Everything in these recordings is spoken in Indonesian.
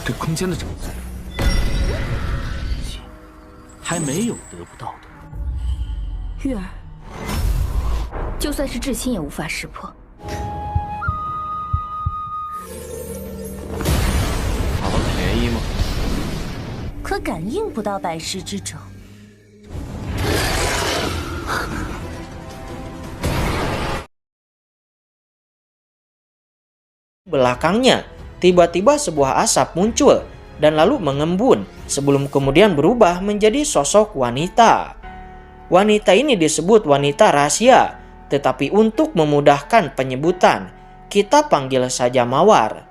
对空间的掌控，还没有得不到的。玉儿，就算是至亲也无法识破。讨便宜吗？可感应不到百师之者。 Belakangnya, tiba-tiba sebuah asap muncul dan lalu mengembun sebelum kemudian berubah menjadi sosok wanita. Wanita ini disebut wanita rahasia, tetapi untuk memudahkan penyebutan, kita panggil saja Mawar.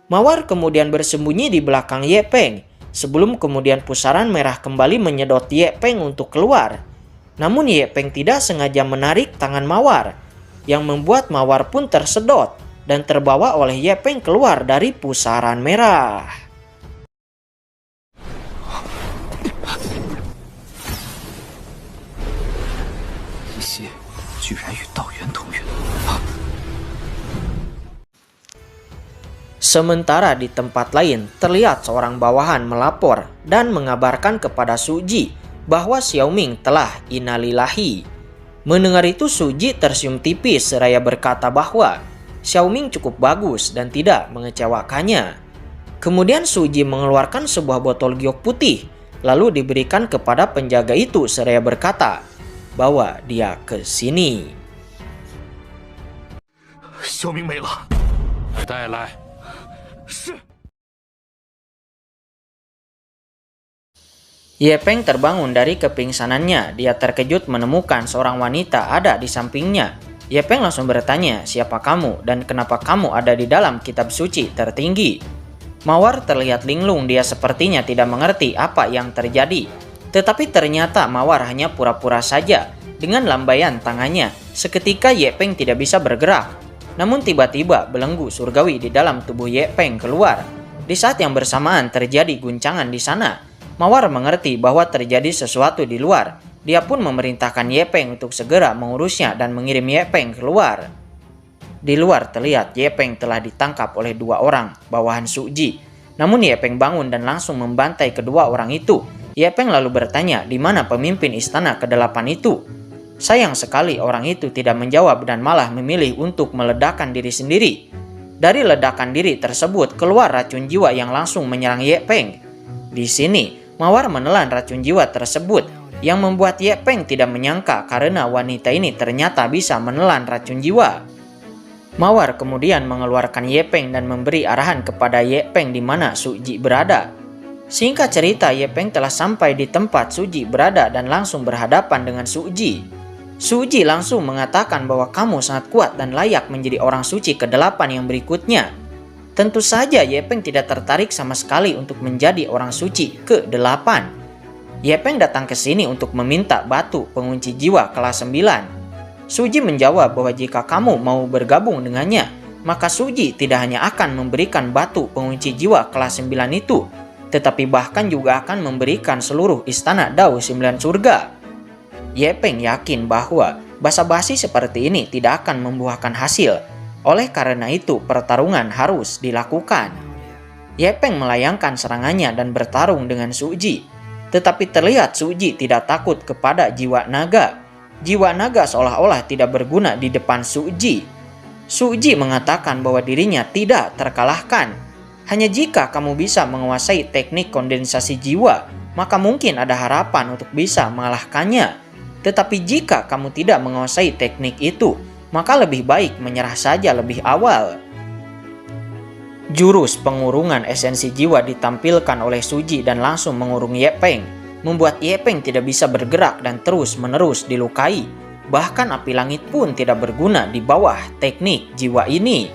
Mawar kemudian bersembunyi di belakang Ye Peng, sebelum kemudian pusaran merah kembali menyedot Ye Peng untuk keluar. Namun Ye Peng tidak sengaja menarik tangan Mawar, yang membuat Mawar pun tersedot dan terbawa oleh Ye Peng keluar dari pusaran merah. 一些居然与道元同源。 Sementara di tempat lain terlihat seorang bawahan melapor dan mengabarkan kepada Suji bahwa Xiaoming telah innalillahi. Mendengar itu Suji tersenyum tipis seraya berkata bahwa Xiaoming cukup bagus dan tidak mengecewakannya. Kemudian Suji mengeluarkan sebuah botol giok putih lalu diberikan kepada penjaga itu seraya berkata bahwa dia ke sini. 小明没了，带来。 是。 Ye Peng terbangun dari kepingsanannya. Dia terkejut menemukan seorang wanita ada di sampingnya. Ye Peng langsung bertanya, siapa kamu dan kenapa kamu ada di dalam kitab suci tertinggi? Mawar terlihat linglung, dia sepertinya tidak mengerti apa yang terjadi. Tetapi ternyata Mawar hanya pura-pura saja. Dengan lambaian tangannya, seketika Ye Peng tidak bisa bergerak. Namun tiba-tiba belenggu surgawi di dalam tubuh Ye Peng keluar. Di saat yang bersamaan terjadi guncangan di sana. Mawar mengerti bahwa terjadi sesuatu di luar. Dia pun memerintahkan Ye Peng untuk segera mengurusnya dan mengirim Ye Peng keluar. Di luar terlihat Ye Peng telah ditangkap oleh dua orang bawahan Suji. Namun Ye Peng bangun dan langsung membantai kedua orang itu. Ye Peng lalu bertanya, di mana pemimpin istana ke-8 itu? Sayang sekali orang itu tidak menjawab dan malah memilih untuk meledakkan diri sendiri. Dari ledakan diri tersebut keluar racun jiwa yang langsung menyerang Ye Peng. Di sini Mawar menelan racun jiwa tersebut yang membuat Ye Peng tidak menyangka karena wanita ini ternyata bisa menelan racun jiwa. Mawar kemudian mengeluarkan Ye Peng dan memberi arahan kepada Ye Peng di mana Suji berada. Singkat cerita, Ye Peng telah sampai di tempat Suji berada dan langsung berhadapan dengan Suji. Suji langsung mengatakan bahwa kamu sangat kuat dan layak menjadi orang suci ke-8 yang berikutnya. Tentu saja Ye Peng tidak tertarik sama sekali untuk menjadi orang suci ke-8. Ye Peng datang ke sini untuk meminta batu pengunci jiwa kelas 9. Suji menjawab bahwa jika kamu mau bergabung dengannya, maka Suji tidak hanya akan memberikan batu pengunci jiwa kelas 9 itu, tetapi bahkan juga akan memberikan seluruh istana Dao 9 surga. Ye Peng yakin bahwa basa-basi seperti ini tidak akan membuahkan hasil. Oleh karena itu, pertarungan harus dilakukan. Ye Peng melayangkan serangannya dan bertarung dengan Suji. Tetapi terlihat Suji tidak takut kepada jiwa naga. Jiwa naga seolah-olah tidak berguna di depan Suji. Suji mengatakan bahwa dirinya tidak terkalahkan. Hanya jika kamu bisa menguasai teknik kondensasi jiwa, maka mungkin ada harapan untuk bisa mengalahkannya. Tetapi jika kamu tidak menguasai teknik itu, maka lebih baik menyerah saja lebih awal. Jurus pengurungan esensi jiwa ditampilkan oleh Suji dan langsung mengurung Ye Peng, membuat Ye Peng tidak bisa bergerak dan terus-menerus dilukai. Bahkan api langit pun tidak berguna di bawah teknik jiwa ini.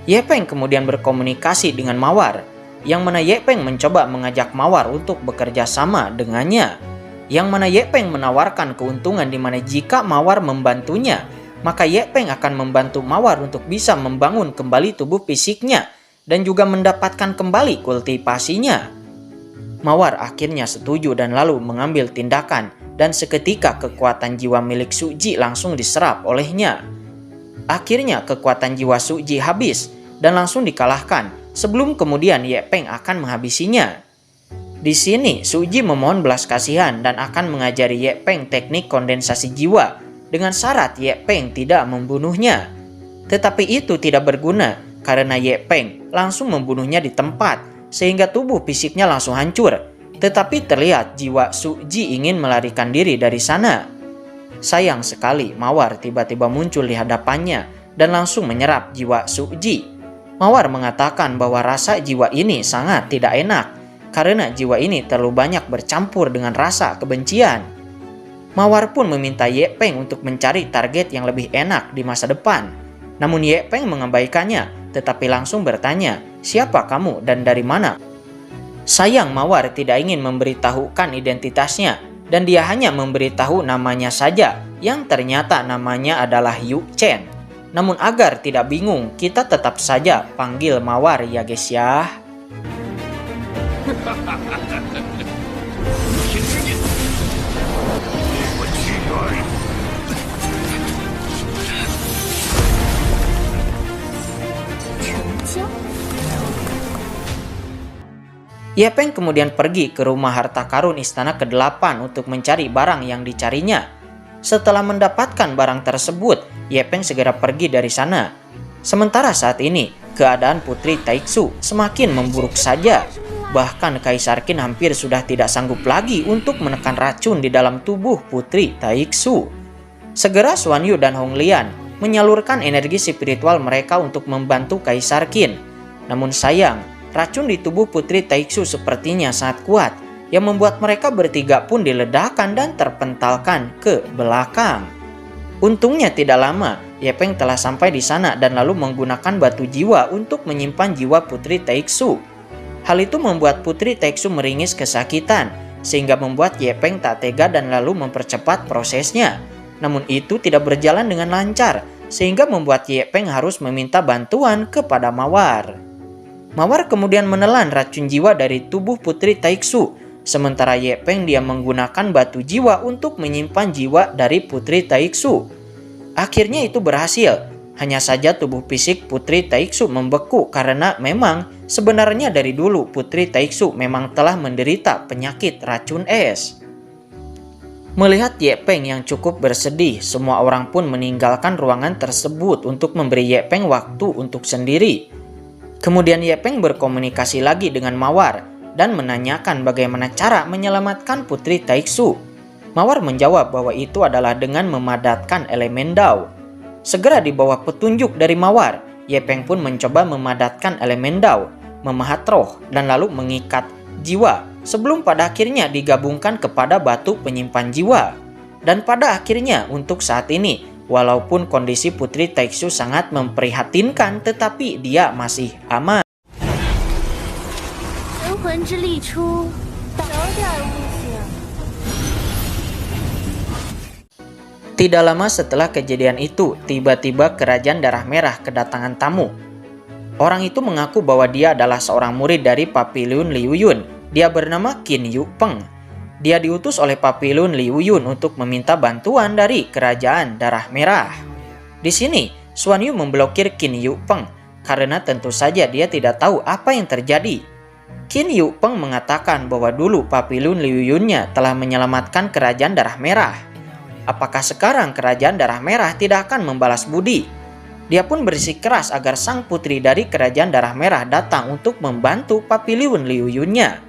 Ye Peng kemudian berkomunikasi dengan Mawar, yang mana Ye Peng mencoba mengajak Mawar untuk bekerja sama dengannya. Yang mana Ye Peng menawarkan keuntungan di mana jika Mawar membantunya, maka Ye Peng akan membantu Mawar untuk bisa membangun kembali tubuh fisiknya dan juga mendapatkan kembali kultivasinya. Mawar akhirnya setuju dan lalu mengambil tindakan dan seketika kekuatan jiwa milik Suji langsung diserap olehnya. Akhirnya kekuatan jiwa Suji habis dan langsung dikalahkan sebelum kemudian Ye Peng akan menghabisinya. Di sini Suji memohon belas kasihan dan akan mengajari Ye Peng teknik kondensasi jiwa dengan syarat Ye Peng tidak membunuhnya. Tetapi itu tidak berguna karena Ye Peng langsung membunuhnya di tempat sehingga tubuh fisiknya langsung hancur. Tetapi terlihat jiwa Suji ingin melarikan diri dari sana. Sayang sekali Mawar tiba-tiba muncul di hadapannya dan langsung menyerap jiwa Suji. Mawar mengatakan bahwa rasa jiwa ini sangat tidak enak karena jiwa ini terlalu banyak bercampur dengan rasa kebencian. Mawar pun meminta Ye Peng untuk mencari target yang lebih enak di masa depan. Namun Ye Peng mengabaikannya, tetapi langsung bertanya, "Siapa kamu dan dari mana?" Sayang Mawar tidak ingin memberitahukan identitasnya dan dia hanya memberitahu namanya saja yang ternyata namanya adalah Yu Chen. Namun agar tidak bingung, kita tetap saja panggil Mawar ya guys ya. Ye Peng kemudian pergi ke rumah harta karun istana ke-8 untuk mencari barang yang dicarinya. Setelah mendapatkan barang tersebut, Ye Peng segera pergi dari sana. Sementara saat ini, keadaan Putri Taiksu semakin memburuk saja. Bahkan Kaisar Qin hampir sudah tidak sanggup lagi untuk menekan racun di dalam tubuh Putri Taiksu. Segera Xuan Yu dan Hong Lian menyalurkan energi spiritual mereka untuk membantu Kaisar Qin. Namun sayang, racun di tubuh Putri Taiksu sepertinya sangat kuat, yang membuat mereka bertiga pun diledakkan dan terpentalkan ke belakang. Untungnya tidak lama, Ye Peng telah sampai di sana dan lalu menggunakan batu jiwa untuk menyimpan jiwa Putri Taiksu. Hal itu membuat Putri Taiksu meringis kesakitan, sehingga membuat Ye Peng tak tega dan lalu mempercepat prosesnya. Namun itu tidak berjalan dengan lancar, sehingga membuat Ye Peng harus meminta bantuan kepada Mawar. Mawar kemudian menelan racun jiwa dari tubuh Putri Taiksu, sementara Ye Peng dia menggunakan batu jiwa untuk menyimpan jiwa dari Putri Taiksu. Akhirnya itu berhasil, hanya saja tubuh fisik Putri Taiksu membeku karena memang sebenarnya dari dulu Putri Taiksu memang telah menderita penyakit racun es. Melihat Ye Peng yang cukup bersedih, semua orang pun meninggalkan ruangan tersebut untuk memberi Ye Peng waktu untuk sendiri. Kemudian Ye Peng berkomunikasi lagi dengan Mawar dan menanyakan bagaimana cara menyelamatkan Putri Taiksu. Mawar menjawab bahwa itu adalah dengan memadatkan elemen Dao. Segera di bawah petunjuk dari Mawar, Ye Peng pun mencoba memadatkan elemen Dao, memahat roh dan lalu mengikat jiwa sebelum pada akhirnya digabungkan kepada batu penyimpan jiwa. Dan pada akhirnya untuk saat ini, walaupun kondisi Putri Taiksu sangat memprihatinkan, tetapi dia masih aman. Tidak lama setelah kejadian itu, tiba-tiba Kerajaan Darah Merah kedatangan tamu. Orang itu mengaku bahwa dia adalah seorang murid dari Papiliun Liu Yun. Dia bernama Qin Yu Peng. Dia diutus oleh Papiliun Liu Yun untuk meminta bantuan dari Kerajaan Darah Merah. Di sini, Xuan Yu memblokir Qin Yu Peng karena tentu saja dia tidak tahu apa yang terjadi. Qin Yu Peng mengatakan bahwa dulu Papiliun Liu Yunnya telah menyelamatkan Kerajaan Darah Merah. Apakah sekarang Kerajaan Darah Merah tidak akan membalas budi? Dia pun bersikeras agar sang putri dari Kerajaan Darah Merah datang untuk membantu Papiliun Liu Yunnya.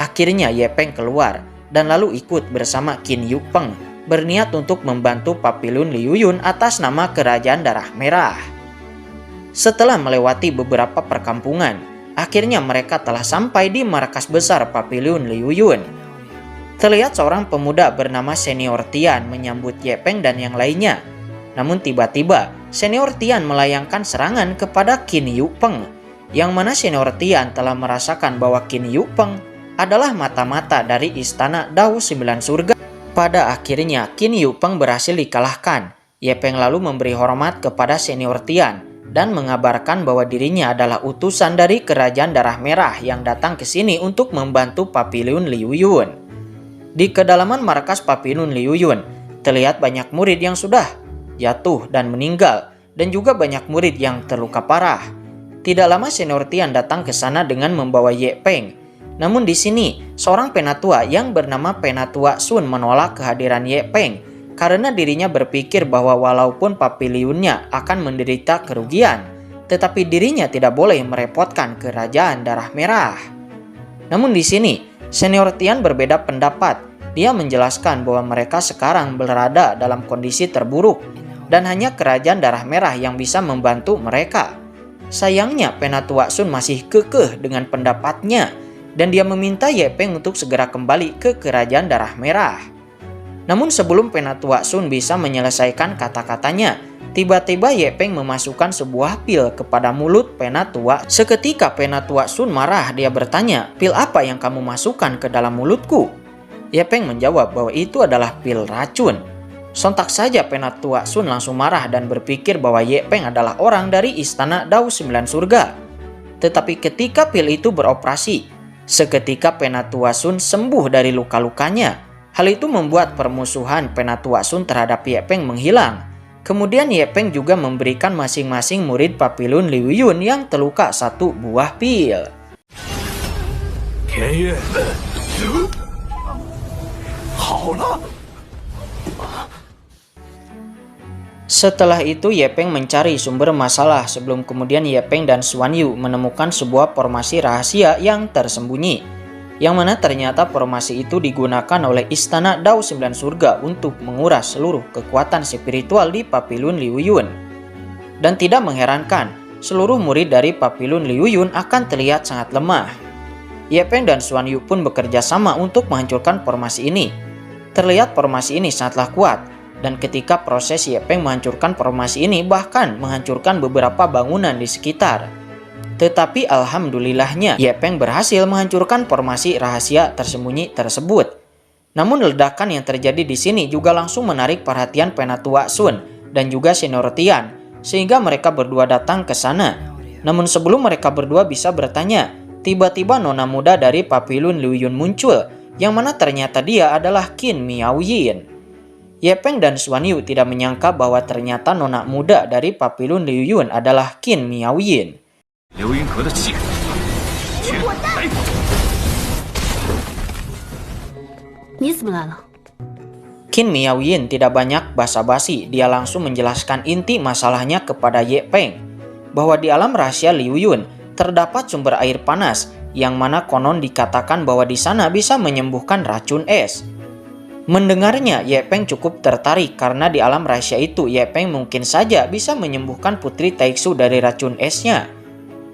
Akhirnya Ye Peng keluar dan lalu ikut bersama Qin Yu Peng berniat untuk membantu Papiliun Liu Yun atas nama Kerajaan Darah Merah. Setelah melewati beberapa perkampungan, akhirnya mereka telah sampai di markas besar Papiliun Liu Yun. Terlihat seorang pemuda bernama Senior Tian menyambut Ye Peng dan yang lainnya. Namun tiba-tiba Senior Tian melayangkan serangan kepada Qin Yu Peng, yang mana Senior Tian telah merasakan bahwa Qin Yu Peng adalah mata-mata dari istana Dao 9 Surga. Pada akhirnya Qin Yu Peng berhasil dikalahkan. Ye Peng lalu memberi hormat kepada Senior Tian dan mengabarkan bahwa dirinya adalah utusan dari Kerajaan Darah Merah yang datang ke sini untuk membantu Papiliun Liu Yun. Di kedalaman markas Papilun Liuyun, terlihat banyak murid yang sudah jatuh dan meninggal, dan juga banyak murid yang terluka parah. Tidak lama Senior Tian datang ke sana dengan membawa Ye Peng. Namun di sini, seorang penatua yang bernama Penatua Sun menolak kehadiran Ye Peng karena dirinya berpikir bahwa walaupun Papilunnya akan menderita kerugian, tetapi dirinya tidak boleh merepotkan kerajaan darah merah. Namun di sini, Senior Tian berbeda pendapat. Dia menjelaskan bahwa mereka sekarang berada dalam kondisi terburuk dan hanya kerajaan darah merah yang bisa membantu mereka. Sayangnya Penatua Sun masih kekeh dengan pendapatnya dan dia meminta Ye Peng untuk segera kembali ke kerajaan darah merah. Namun sebelum Penatua Sun bisa menyelesaikan kata-katanya, tiba-tiba Ye Peng memasukkan sebuah pil kepada mulut Penatua. Seketika Penatua Sun marah, dia bertanya, "Pil apa yang kamu masukkan ke dalam mulutku?" Ye Peng menjawab bahwa itu adalah pil racun. Sontak saja Penatua Sun langsung marah dan berpikir bahwa Ye Peng adalah orang dari istana Dao Sembilan Surga. Tetapi ketika pil itu beroperasi, seketika Penatua Sun sembuh dari luka-lukanya. Hal itu membuat permusuhan Penatua Sun terhadap Ye Peng menghilang. Kemudian Ye Peng juga memberikan masing-masing murid Papilun Liuyun yang terluka satu buah pil. Setelah itu Ye Peng mencari sumber masalah sebelum kemudian Ye Peng dan Xuan Yu menemukan sebuah formasi rahasia yang tersembunyi, yang mana ternyata formasi itu digunakan oleh istana Dao Sembilan Surga untuk menguras seluruh kekuatan spiritual di Papilun Liuyun. Dan tidak mengherankan, seluruh murid dari Papilun Liuyun akan terlihat sangat lemah. Ye Peng dan Xuan Yu pun bekerja sama untuk menghancurkan formasi ini. Terlihat formasi ini sangatlah kuat, dan ketika proses Ye Peng menghancurkan formasi ini bahkan menghancurkan beberapa bangunan di sekitar. Tetapi alhamdulillahnya Ye Peng berhasil menghancurkan formasi rahasia tersembunyi tersebut. Namun ledakan yang terjadi di sini juga langsung menarik perhatian Penatua Sun dan juga Senior Tian, sehingga mereka berdua datang ke sana. Namun sebelum mereka berdua bisa bertanya, tiba-tiba nona muda dari Papilun Liuyun muncul, yang mana ternyata dia adalah Qin Miaoyin. Ye Peng dan Xuan Yu tidak menyangka bahwa ternyata nona muda dari Papilun Liuyun adalah Qin Miaoyin. Qin Miaoyin tidak banyak basa-basi, dia langsung menjelaskan inti masalahnya kepada Ye Peng, bahwa di alam rahasia Liuyun terdapat sumber air panas, yang mana konon dikatakan bahwa di sana bisa menyembuhkan racun es. Mendengarnya, Ye Peng cukup tertarik karena di alam rahasia itu Ye Peng mungkin saja bisa menyembuhkan Putri Taixu dari racun esnya.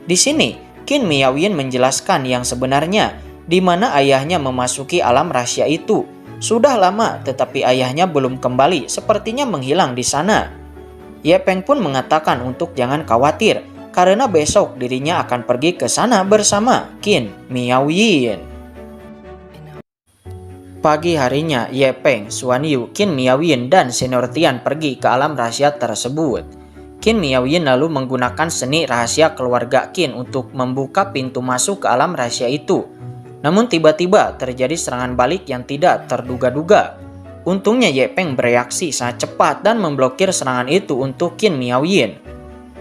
Di sini, Qin Miaoyin menjelaskan yang sebenarnya, di mana ayahnya memasuki alam rahasia itu. Sudah lama, tetapi ayahnya belum kembali, sepertinya menghilang di sana. Ye Peng pun mengatakan untuk jangan khawatir, karena besok dirinya akan pergi ke sana bersama Qin Miaoyin. Pagi harinya, Ye Peng, Xuan Yu, Qin Miaoyin, dan Senior Tian pergi ke alam rahasia tersebut. Qin Miaoyin lalu menggunakan seni rahasia keluarga Qin untuk membuka pintu masuk ke alam rahasia itu. Namun tiba-tiba terjadi serangan balik yang tidak terduga-duga. Untungnya Ye Peng bereaksi sangat cepat dan memblokir serangan itu untuk Qin Miaoyin.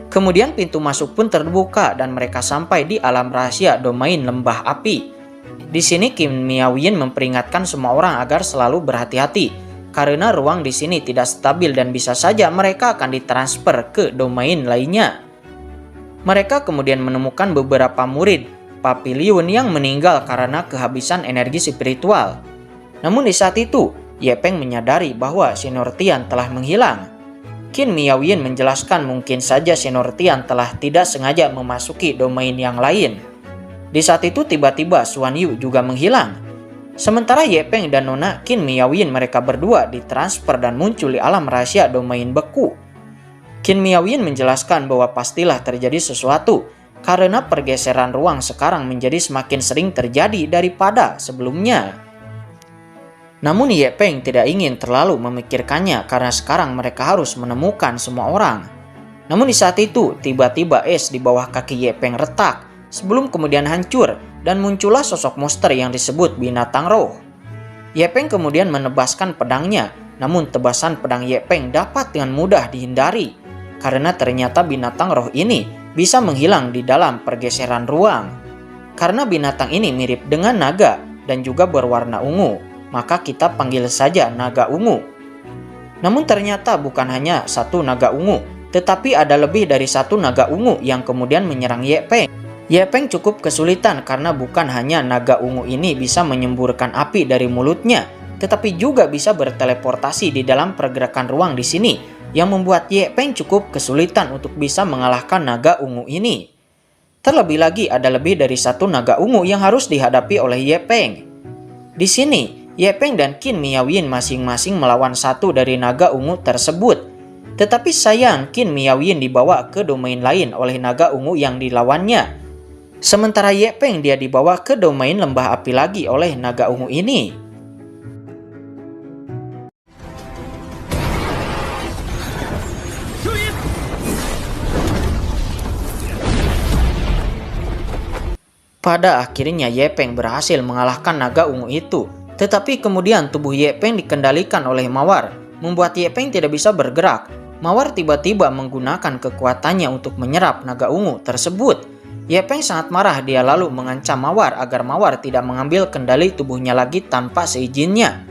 Kemudian pintu masuk pun terbuka dan mereka sampai di alam rahasia domain lembah api. Di sini Qin Miaoyin memperingatkan semua orang agar selalu berhati-hati karena ruang di sini tidak stabil dan bisa saja mereka akan ditransfer ke domain lainnya. Mereka kemudian menemukan beberapa murid Papilun yang meninggal karena kehabisan energi spiritual. Namun di saat itu, Ye Peng menyadari bahwa Senior Tian telah menghilang. Qin Miaoyin menjelaskan mungkin saja Senior Tian telah tidak sengaja memasuki domain yang lain. Di saat itu tiba-tiba Xuan Yu juga menghilang. Sementara Ye Peng dan nona Qin Miaoyin mereka berdua ditransfer dan muncul di alam rahasia domain beku. Qin Miaoyin menjelaskan bahwa pastilah terjadi sesuatu karena pergeseran ruang sekarang menjadi semakin sering terjadi daripada sebelumnya. Namun Ye Peng tidak ingin terlalu memikirkannya karena sekarang mereka harus menemukan semua orang. Namun di saat itu tiba-tiba es di bawah kaki Ye Peng retak sebelum kemudian hancur dan muncullah sosok monster yang disebut binatang roh. Ye Peng kemudian menebaskan pedangnya, namun tebasan pedang Ye Peng dapat dengan mudah dihindari, karena ternyata binatang roh ini bisa menghilang di dalam pergeseran ruang. Karena binatang ini mirip dengan naga dan juga berwarna ungu, maka kita panggil saja naga ungu. Namun ternyata bukan hanya satu naga ungu, tetapi ada lebih dari satu naga ungu yang kemudian menyerang Ye Peng. Ye Peng cukup kesulitan karena bukan hanya naga ungu ini bisa menyemburkan api dari mulutnya, tetapi juga bisa berteleportasi di dalam pergerakan ruang di sini, yang membuat Ye Peng cukup kesulitan untuk bisa mengalahkan naga ungu ini. Terlebih lagi ada lebih dari satu naga ungu yang harus dihadapi oleh Ye Peng. Di sini, Ye Peng dan Qin Miaoyin masing-masing melawan satu dari naga ungu tersebut. Tetapi sayang, Qin Miaoyin dibawa ke domain lain oleh naga ungu yang dilawannya. Sementara Ye Peng dia dibawa ke domain lembah api lagi oleh naga ungu ini. Pada akhirnya Ye Peng berhasil mengalahkan naga ungu itu. Tetapi kemudian tubuh Ye Peng dikendalikan oleh Mawar, membuat Ye Peng tidak bisa bergerak. Mawar tiba-tiba menggunakan kekuatannya untuk menyerap naga ungu tersebut. Ye Peng sangat marah, dia lalu mengancam Mawar agar Mawar tidak mengambil kendali tubuhnya lagi tanpa seizinnya.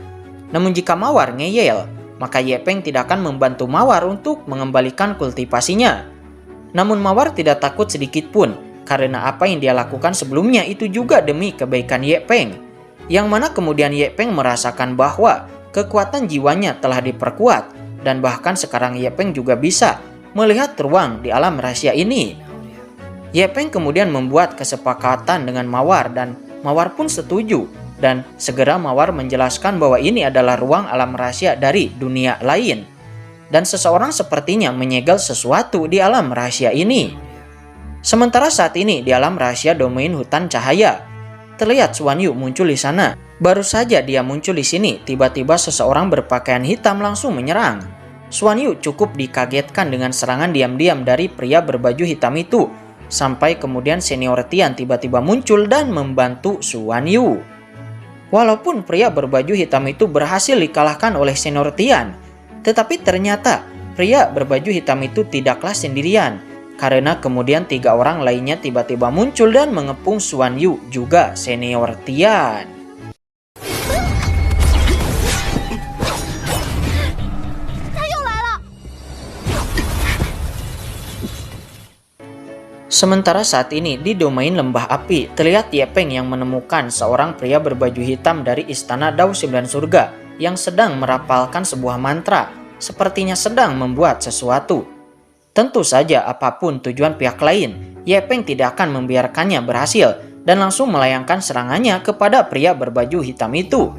Namun jika Mawar ngeyel, maka Ye Peng tidak akan membantu Mawar untuk mengembalikan kultivasinya. Namun Mawar tidak takut sedikit pun, karena apa yang dia lakukan sebelumnya itu juga demi kebaikan Ye Peng. Yang mana kemudian Ye Peng merasakan bahwa kekuatan jiwanya telah diperkuat, dan bahkan sekarang Ye Peng juga bisa melihat ruang di alam rahasia ini. Ye Peng kemudian membuat kesepakatan dengan Mawar dan Mawar pun setuju, dan segera Mawar menjelaskan bahwa ini adalah ruang alam rahasia dari dunia lain, dan seseorang sepertinya menyegel sesuatu di alam rahasia ini. Sementara saat ini di alam rahasia domain hutan cahaya, terlihat Xuan Yu muncul di sana. Baru saja dia muncul di sini, tiba-tiba seseorang berpakaian hitam langsung menyerang. Xuan Yu cukup dikagetkan dengan serangan diam-diam dari pria berbaju hitam itu, sampai kemudian senior Tian tiba-tiba muncul dan membantu Xuan Yu. Walaupun pria berbaju hitam itu berhasil dikalahkan oleh senior Tian, tetapi ternyata pria berbaju hitam itu tidaklah sendirian, karena kemudian 3 orang lainnya tiba-tiba muncul dan mengepung Xuan Yu juga senior Tian. Sementara saat ini di domain lembah api, terlihat Ye Peng yang menemukan seorang pria berbaju hitam dari istana Dao 9 Surga yang sedang merapalkan sebuah mantra, sepertinya sedang membuat sesuatu. Tentu saja apapun tujuan pihak lain, Ye Peng tidak akan membiarkannya berhasil dan langsung melayangkan serangannya kepada pria berbaju hitam itu.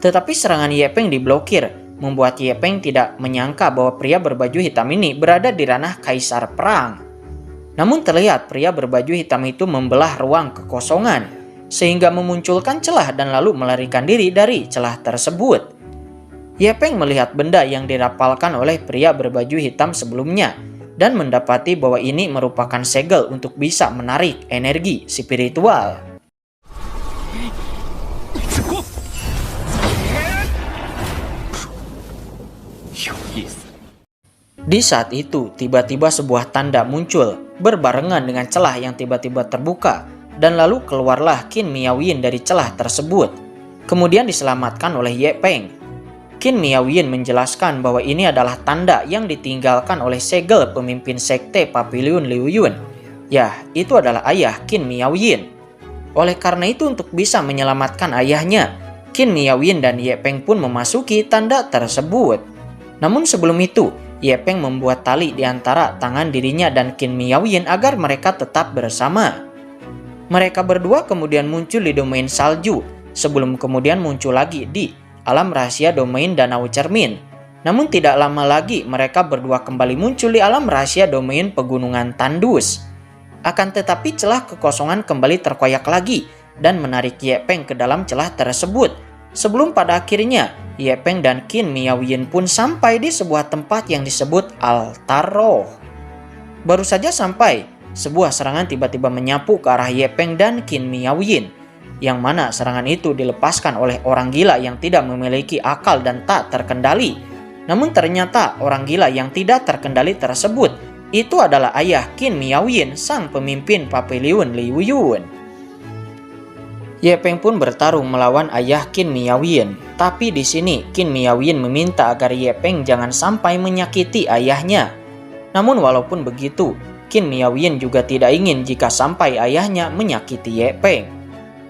Tetapi serangan Ye Peng diblokir, membuat Ye Peng tidak menyangka bahwa pria berbaju hitam ini berada di ranah kaisar perang. Namun terlihat pria berbaju hitam itu membelah ruang kekosongan, sehingga memunculkan celah dan lalu melarikan diri dari celah tersebut. Ye Peng melihat benda yang dirapalkan oleh pria berbaju hitam sebelumnya, dan mendapati bahwa ini merupakan segel untuk bisa menarik energi spiritual. Di saat itu, tiba-tiba sebuah tanda muncul berbarengan dengan celah yang tiba-tiba terbuka, dan lalu keluarlah Qin Miaoyin dari celah tersebut. Kemudian diselamatkan oleh Ye Peng. Qin Miaoyin menjelaskan bahwa ini adalah tanda yang ditinggalkan oleh segel pemimpin sekte Papiliun Liu Yun. Ya, itu adalah ayah Qin Miaoyin. Oleh karena itu, untuk bisa menyelamatkan ayahnya, Qin Miaoyin dan Ye Peng pun memasuki tanda tersebut. Namun sebelum itu, Ye Peng membuat tali di antara tangan dirinya dan Qin Miaoyin agar mereka tetap bersama. Mereka berdua kemudian muncul di domain salju, sebelum kemudian muncul lagi di alam rahasia domain danau cermin. Namun tidak lama lagi mereka berdua kembali muncul di alam rahasia domain pegunungan tandus. Akan tetapi celah kekosongan kembali terkoyak lagi dan menarik Ye Peng ke dalam celah tersebut. Sebelum pada akhirnya Ye Peng dan Qin Miaoyin pun sampai di sebuah tempat yang disebut altar roh. Baru saja sampai, sebuah serangan tiba-tiba menyapu ke arah Ye Peng dan Qin Miaoyin. yang mana serangan itu dilepaskan oleh orang gila yang tidak memiliki akal dan tak terkendali. Namun ternyata orang gila yang tidak terkendali tersebut itu adalah ayah Qin Miaoyin, sang pemimpin Papiliun Liu Yun. Ye Peng pun bertarung melawan ayah Qin Miaoyin, tapi di sini Qin Miaoyin meminta agar Ye Peng jangan sampai menyakiti ayahnya. Namun walaupun begitu, Qin Miaoyin juga tidak ingin jika sampai ayahnya menyakiti Ye Peng.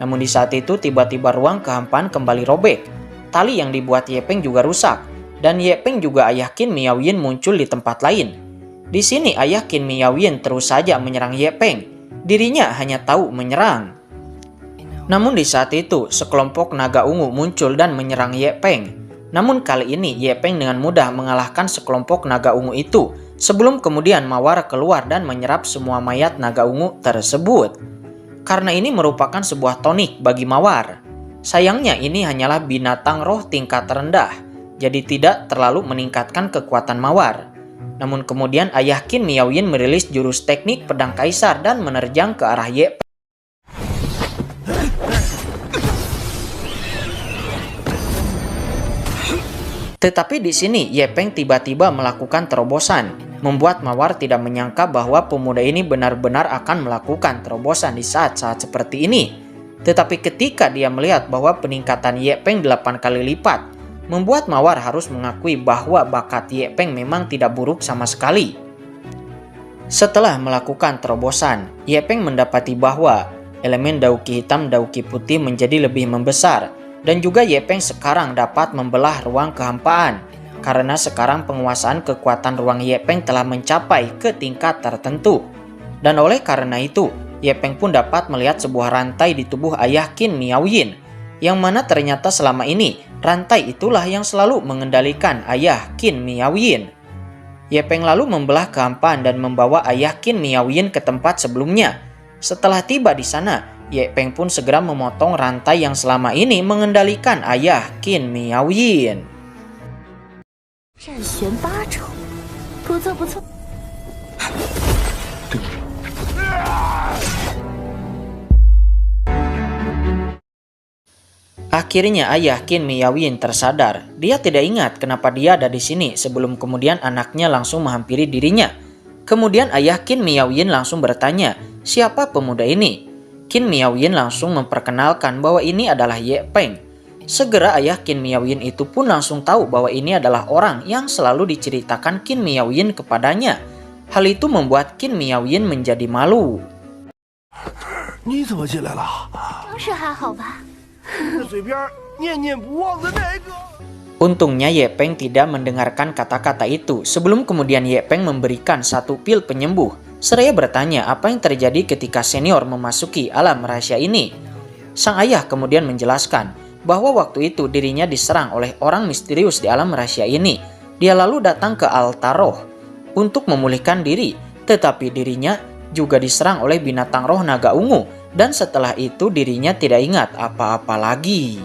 Namun di saat itu tiba-tiba ruang kehampaan kembali robek. Tali yang dibuat Ye Peng juga rusak, dan Ye Peng juga ayah Qin Miaoyin muncul di tempat lain. Di sini ayah Qin Miaoyin terus saja menyerang Ye Peng. Dirinya hanya tahu menyerang. Namun di saat itu sekelompok naga ungu muncul dan menyerang Ye Peng. Namun kali ini Ye Peng dengan mudah mengalahkan sekelompok naga ungu itu, sebelum kemudian Mawar keluar dan menyerap semua mayat naga ungu tersebut. Karena ini merupakan sebuah tonik bagi Mawar. Sayangnya ini hanyalah binatang roh tingkat rendah, jadi tidak terlalu meningkatkan kekuatan Mawar. Namun kemudian ayah Qin Miaoyin merilis jurus teknik pedang kaisar dan menerjang ke arah Ye Peng. Tetapi di sini Ye Peng tiba-tiba melakukan terobosan, membuat Mawar tidak menyangka bahwa pemuda ini benar-benar akan melakukan terobosan di saat-saat seperti ini. Tetapi ketika dia melihat bahwa peningkatan Ye Peng 8 kali lipat, membuat Mawar harus mengakui bahwa bakat Ye Peng memang tidak buruk sama sekali. Setelah melakukan terobosan, Ye Peng mendapati bahwa elemen dauki hitam dauki putih menjadi lebih membesar. Dan juga Ye Peng sekarang dapat membelah ruang kehampaan, karena sekarang penguasaan kekuatan ruang Ye Peng telah mencapai ke tingkat tertentu. Dan oleh karena itu, Ye Peng pun dapat melihat sebuah rantai di tubuh ayah Qin Miaoyin, yang mana ternyata selama ini rantai itulah yang selalu mengendalikan ayah Qin Miaoyin. Ye Peng lalu membelah kehampaan dan membawa ayah Qin Miaoyin ke tempat sebelumnya. Setelah tiba di sana, Ye Peng pun segera memotong rantai yang selama ini mengendalikan ayah Qin Miaoyin. Akhirnya ayah Qin Miaoyin tersadar. Dia tidak ingat kenapa dia ada di sini sebelum kemudian anaknya langsung menghampiri dirinya. Kemudian ayah Qin Miaoyin langsung bertanya, siapa pemuda ini? Qin Miaoyin langsung memperkenalkan bahwa ini adalah Ye Peng. Segera ayah Qin Miaoyin itu pun langsung tahu bahwa ini adalah orang yang selalu diceritakan Qin Miaoyin kepadanya. Hal itu membuat Qin Miaoyin menjadi malu. Untungnya Ye Peng tidak mendengarkan kata-kata itu sebelum kemudian Ye Peng memberikan satu pil penyembuh. Seraya bertanya apa yang terjadi ketika senior memasuki alam rahasia ini. Sang ayah kemudian menjelaskan bahwa waktu itu dirinya diserang oleh orang misterius di alam rahasia ini. Dia lalu datang ke altar roh untuk memulihkan diri, tetapi dirinya juga diserang oleh binatang roh naga ungu, dan setelah itu dirinya tidak ingat apa-apa lagi.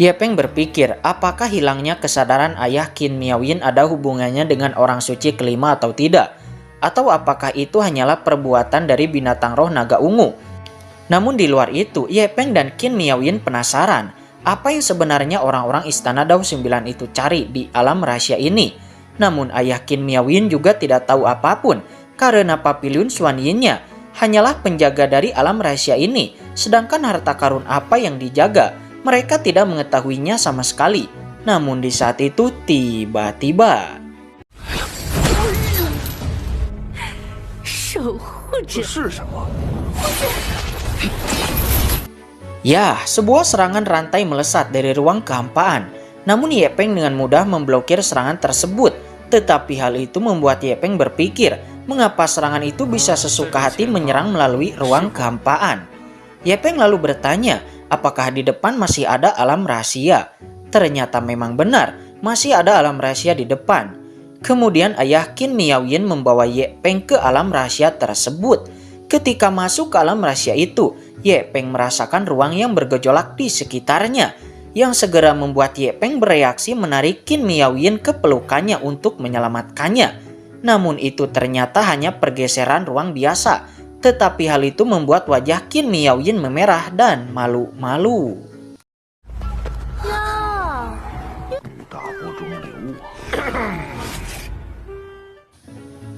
Ye Peng berpikir apakah hilangnya kesadaran ayah Qin Miaoyin ada hubungannya dengan orang suci kelima atau tidak, atau apakah itu hanyalah perbuatan dari binatang roh naga ungu. Namun di luar itu, Ye Peng dan Qin Miaoyin penasaran apa yang sebenarnya orang-orang istana Dao 9 itu cari di alam rahasia ini. Namun ayah Qin Miaoyin juga tidak tahu apapun, karena Papiliun Xuanyinnya hanyalah penjaga dari alam rahasia ini, sedangkan harta karun apa yang dijaga mereka tidak mengetahuinya sama sekali. Namun di saat itu tiba-tiba ya, sebuah serangan rantai melesat dari ruang kehampaan. Namun Ye Peng dengan mudah memblokir serangan tersebut. Tetapi hal itu membuat Ye Peng berpikir mengapa serangan itu bisa sesuka hati menyerang melalui ruang kehampaan. Ye Peng lalu bertanya, apakah di depan masih ada alam rahasia? Ternyata memang benar, masih ada alam rahasia di depan. Kemudian ayah Qin Miaoyin membawa Ye Peng ke alam rahasia tersebut. Ketika masuk ke alam rahasia itu, Ye Peng merasakan ruang yang bergejolak di sekitarnya. yang segera membuat Ye Peng bereaksi menarik Qin Miaoyin ke pelukannya untuk menyelamatkannya. Namun itu ternyata hanya pergeseran ruang biasa, tetapi hal itu membuat wajah Qin Miaoyin memerah dan malu-malu.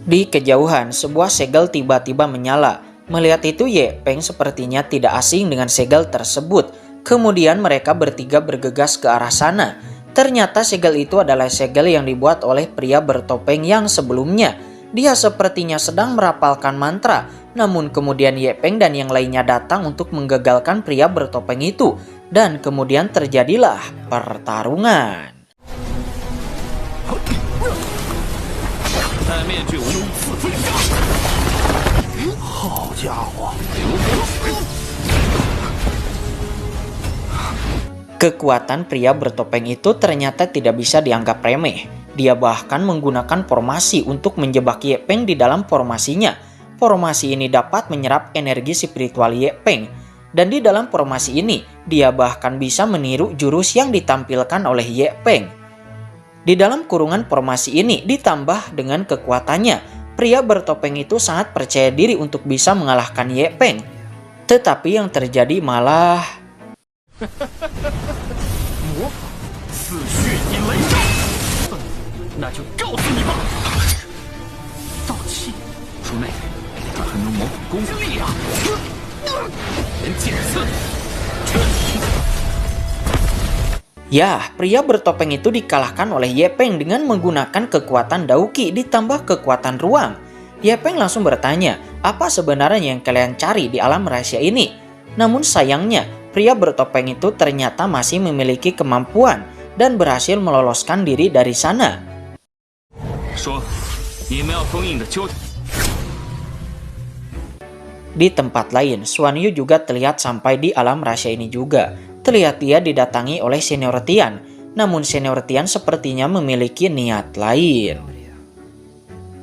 Di kejauhan, sebuah segel tiba-tiba menyala. Melihat itu, Ye Peng sepertinya tidak asing dengan segel tersebut. Kemudian mereka bertiga bergegas ke arah sana. Ternyata segel itu adalah segel yang dibuat oleh pria bertopeng yang sebelumnya. Dia sepertinya sedang merapalkan mantra. Namun kemudian Ye Peng dan yang lainnya datang untuk menggagalkan pria bertopeng itu. Dan kemudian terjadilah pertarungan. Kekuatan pria bertopeng itu ternyata tidak bisa dianggap remeh. Dia bahkan menggunakan formasi untuk menjebak Ye Peng di dalam formasinya. Formasi ini dapat menyerap energi spiritual Ye Peng. Dan di dalam formasi ini, dia bahkan bisa meniru jurus yang ditampilkan oleh Ye Peng. Di dalam kurungan formasi ini ditambah dengan kekuatannya, pria bertopeng itu sangat percaya diri untuk bisa mengalahkan Ye Peng. Tetapi yang terjadi malah... Ya, pria bertopeng itu dikalahkan oleh Ye Peng dengan menggunakan kekuatan Dauqi ditambah kekuatan ruang. Ye Peng langsung bertanya, apa sebenarnya yang kalian cari di alam rahasia ini? Namun sayangnya, pria bertopeng itu ternyata masih memiliki kemampuan dan berhasil meloloskan diri dari sana. Di tempat lain, Xuan Yu juga terlihat sampai di alam rahasia ini juga. Terlihat dia didatangi oleh senior Tian, namun senior Tian sepertinya memiliki niat lain.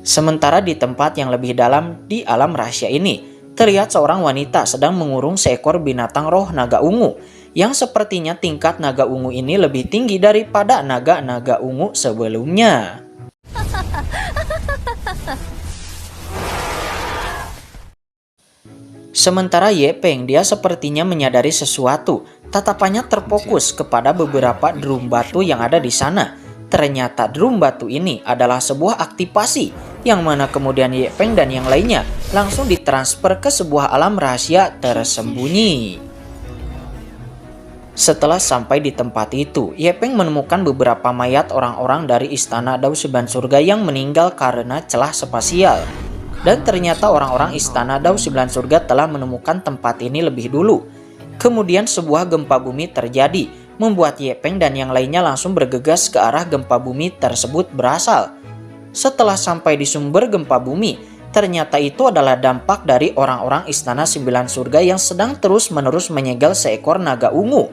Sementara di tempat yang lebih dalam di alam rahasia ini, terlihat seorang wanita sedang mengurung seekor binatang roh naga ungu, yang sepertinya tingkat naga ungu ini lebih tinggi daripada naga-naga ungu sebelumnya. Sementara Ye Peng, dia sepertinya menyadari sesuatu. Tatapannya terfokus kepada beberapa drum batu yang ada di sana. Ternyata drum batu ini adalah sebuah aktivasi, yang mana kemudian Ye Peng dan yang lainnya langsung ditransfer ke sebuah alam rahasia tersembunyi. Setelah sampai di tempat itu, Ye Peng menemukan beberapa mayat orang-orang dari Istana Dao Sembilan Surga yang meninggal karena celah spasial. Dan ternyata orang-orang Istana Dao Sembilan Surga telah menemukan tempat ini lebih dulu. Kemudian sebuah gempa bumi terjadi, membuat Ye Peng dan yang lainnya langsung bergegas ke arah gempa bumi tersebut berasal. Setelah sampai di sumber gempa bumi, ternyata itu adalah dampak dari orang-orang Istana Sembilan Surga yang sedang terus-menerus menyegel seekor naga ungu.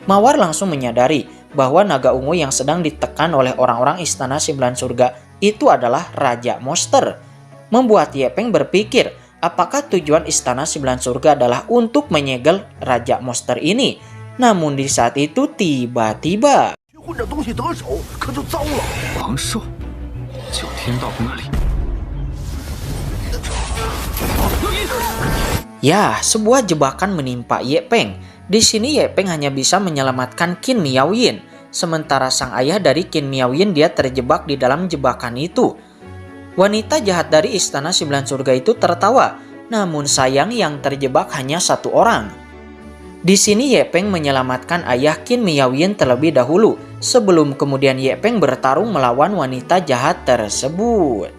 Mawar langsung menyadari bahwa naga ungu yang sedang ditekan oleh orang-orang Istana Sembilan Surga itu adalah Raja Monster. Membuat Ye Peng berpikir, apakah tujuan Istana Sembilan Surga adalah untuk menyegel Raja Monster ini? Namun di saat itu tiba-tiba... Ya, sebuah jebakan menimpa Ye Peng. Di sini Ye Peng hanya bisa menyelamatkan Qin Miaoyin. Sementara sang ayah dari Qin Miaoyin dia terjebak di dalam jebakan itu. Wanita jahat dari Istana Sembilan Surga itu tertawa, namun sayang yang terjebak hanya satu orang. Di sini Ye Peng menyelamatkan ayah Qin Miaoyin terlebih dahulu, sebelum kemudian Ye Peng bertarung melawan wanita jahat tersebut.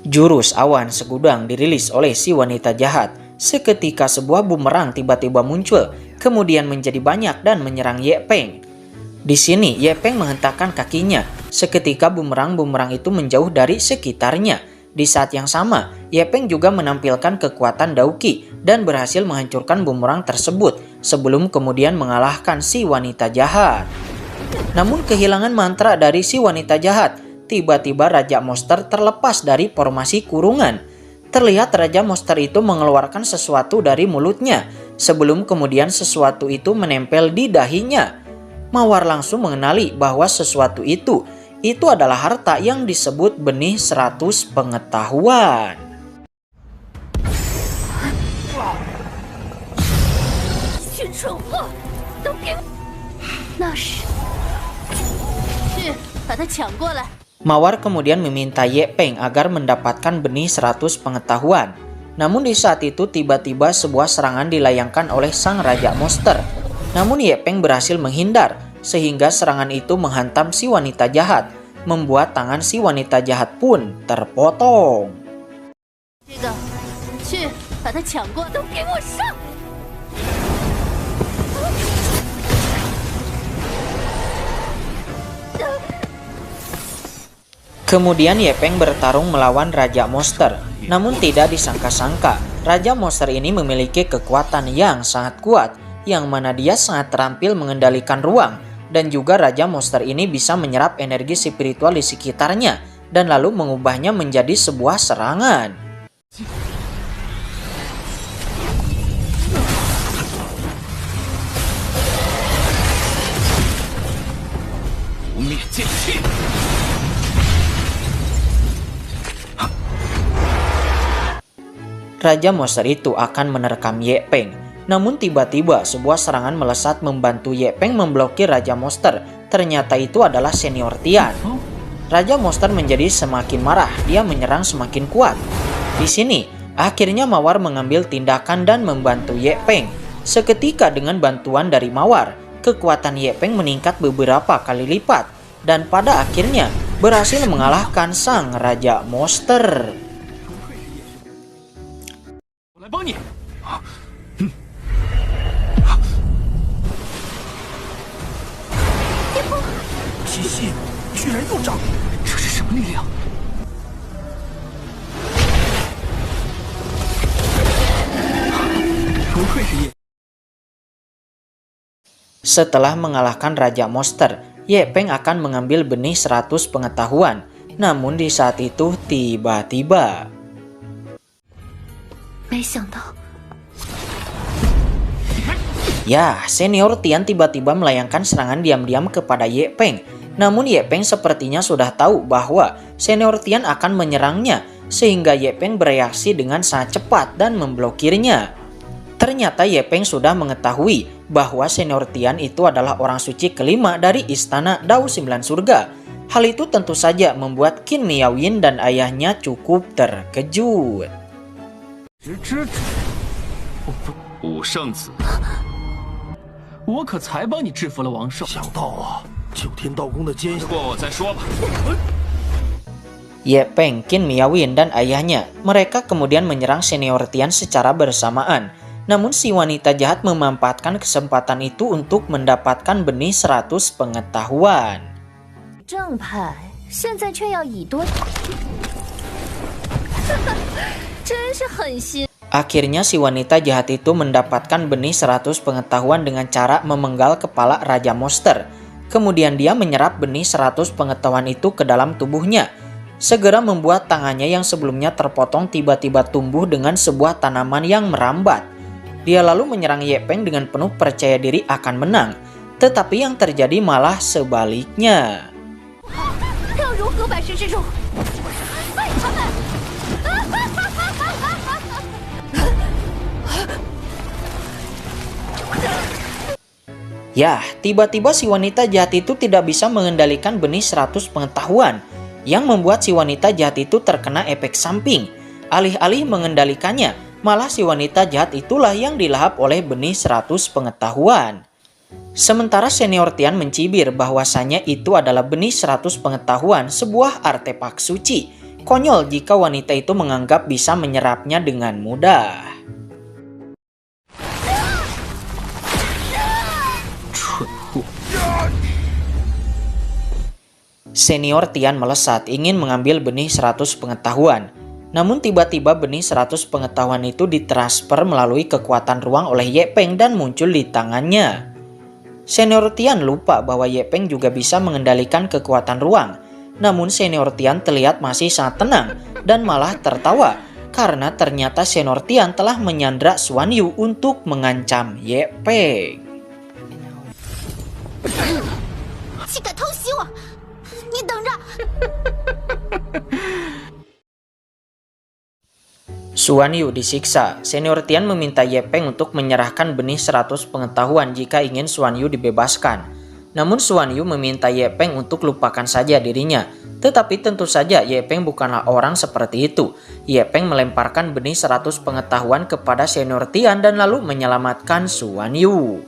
Jurus awan segudang dirilis oleh si wanita jahat. Seketika sebuah bumerang tiba-tiba muncul, kemudian menjadi banyak dan menyerang Ye Peng. Di sini Ye Peng menghentakkan kakinya. Seketika bumerang-bumerang itu menjauh dari sekitarnya. Di saat yang sama, Ye Peng juga menampilkan kekuatan Dauqi dan berhasil menghancurkan bumerang tersebut sebelum kemudian mengalahkan si wanita jahat. Namun kehilangan mantra dari si wanita jahat, tiba-tiba Raja Monster terlepas dari formasi kurungan. Terlihat Raja Monster itu mengeluarkan sesuatu dari mulutnya, sebelum kemudian sesuatu itu menempel di dahinya. Mawar langsung mengenali bahwa sesuatu itu adalah harta yang disebut benih 100 pengetahuan. 蠢货，都给我！那是，去把它抢过来。 Mawar kemudian meminta Ye Peng agar mendapatkan benih 100 pengetahuan. Namun di saat itu tiba-tiba sebuah serangan dilayangkan oleh sang Raja Monster. Namun Ye Peng berhasil menghindar, sehingga serangan itu menghantam si wanita jahat, membuat tangan si wanita jahat pun terpotong. 这个，去把它抢过，都给我上！ Kemudian Ye Peng bertarung melawan Raja Monster. Namun tidak disangka-sangka, Raja Monster ini memiliki kekuatan yang sangat kuat, yang mana dia sangat terampil mengendalikan ruang, dan juga Raja Monster ini bisa menyerap energi spiritual di sekitarnya, dan lalu mengubahnya menjadi sebuah serangan. Raja Monster itu akan menerkam Ye Peng. Namun tiba-tiba sebuah serangan melesat membantu Ye Peng memblokir Raja Monster. Ternyata itu adalah Senior Tian. Raja Monster menjadi semakin marah, dia menyerang semakin kuat. Di sini, akhirnya Mawar mengambil tindakan dan membantu Ye Peng. Seketika dengan bantuan dari Mawar, kekuatan Ye Peng meningkat beberapa kali lipat. Dan pada akhirnya berhasil mengalahkan sang Raja Monster. 我来帮你。气息居然又涨，这是什么力量？ 不愧是叶。 Setelah mengalahkan Raja Monster, Ye Peng akan mengambil benih 100 pengetahuan. Namun di saat itu tiba-tiba... 没想到， Ya, Senior Tian tiba-tiba melayangkan serangan diam-diam kepada Ye Peng. Namun Ye Peng sepertinya sudah tahu bahwa Senior Tian akan menyerangnya, sehingga Ye Peng bereaksi dengan sangat cepat dan memblokirnya. Ternyata Ye Peng sudah mengetahui bahwa Senior Tian itu adalah orang suci kelima dari Istana Dao 9 Surga. Hal itu tentu saja membuat Qin Miaoyin dan ayahnya cukup terkejut. 武圣子，我可才帮你制服了王寿。想到啊，九天道宫的奸细。过我再说吧。 Ye Peng, Qin Miaoyin, dan ayahnya, mereka kemudian menyerang Senior Tian secara bersamaan. Namun si wanita jahat memanfaatkan kesempatan itu untuk mendapatkan benih 100 pengetahuan. 正派现在却要以多，真是狠心！ Akhirnya si wanita jahat itu mendapatkan benih 100 pengetahuan dengan cara memenggal kepala Raja Monster. Kemudian dia menyerap benih 100 pengetahuan itu ke dalam tubuhnya. Segera membuat tangannya yang sebelumnya terpotong tiba-tiba tumbuh dengan sebuah tanaman yang merambat. Dia lalu menyerang Ye Peng dengan penuh percaya diri akan menang. Tetapi yang terjadi malah sebaliknya. 要如何百世之中？爱他们！ Ya, tiba-tiba si wanita jahat itu tidak bisa mengendalikan benih 100 pengetahuan, yang membuat si wanita jahat itu terkena efek samping. Alih-alih mengendalikannya, malah si wanita jahat itulah yang dilahap oleh benih 100 pengetahuan. Sementara Senior Tian mencibir bahwasanya itu adalah benih 100 pengetahuan, sebuah artefak suci. Konyol jika wanita itu menganggap bisa menyerapnya dengan mudah. Senior Tian melesat ingin mengambil benih 100 pengetahuan. Namun tiba-tiba benih 100 pengetahuan itu ditransfer melalui kekuatan ruang oleh Ye Peng dan muncul di tangannya. Senior Tian lupa bahwa Ye Peng juga bisa mengendalikan kekuatan ruang. Namun Senior Tian terlihat masih sangat tenang dan malah tertawa karena ternyata Senior Tian telah menyandra Xuan Yu untuk mengancam Ye Peng. Xuan Yu disiksa. Senior Tian meminta Ye Peng untuk menyerahkan benih 100 pengetahuan jika ingin Xuan Yu dibebaskan. Namun Xuan Yu meminta Ye Peng untuk lupakan saja dirinya. Tetapi tentu saja Ye Peng bukanlah orang seperti itu. Ye Peng melemparkan benih 100 pengetahuan kepada Senior Tian dan lalu menyelamatkan Xuan Yu.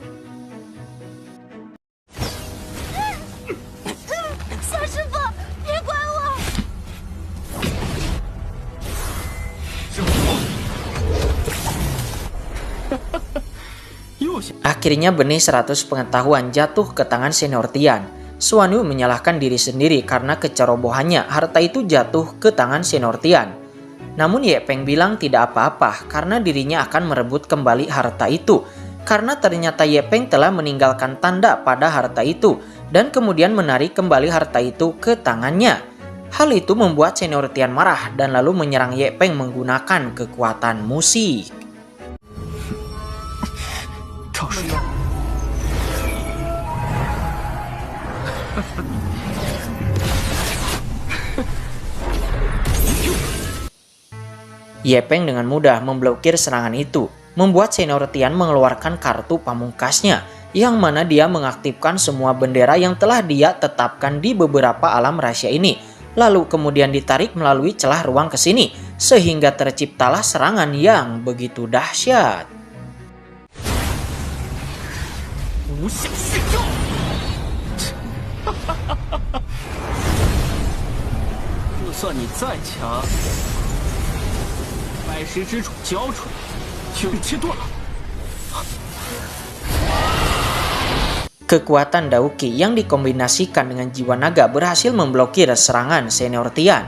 Akhirnya benih 100 pengetahuan jatuh ke tangan Senior Tian. Xuan Yu menyalahkan diri sendiri karena kecerobohannya harta itu jatuh ke tangan Senior Tian. Namun Ye Peng bilang tidak apa-apa karena dirinya akan merebut kembali harta itu. Karena ternyata Ye Peng telah meninggalkan tanda pada harta itu dan kemudian menarik kembali harta itu ke tangannya. Hal itu membuat Senior Tian marah dan lalu menyerang Ye Peng menggunakan kekuatan musik. Ye Peng dengan mudah memblokir serangan itu, membuat Senior Tian mengeluarkan kartu pamungkasnya, yang mana dia mengaktifkan semua bendera yang telah dia tetapkan di beberapa alam rahasia ini, lalu kemudian ditarik melalui celah ruang ke sini, sehingga terciptalah serangan yang begitu dahsyat. Kekuatan Dauki yang dikombinasikan dengan jiwa naga berhasil memblokir serangan Senior Tian.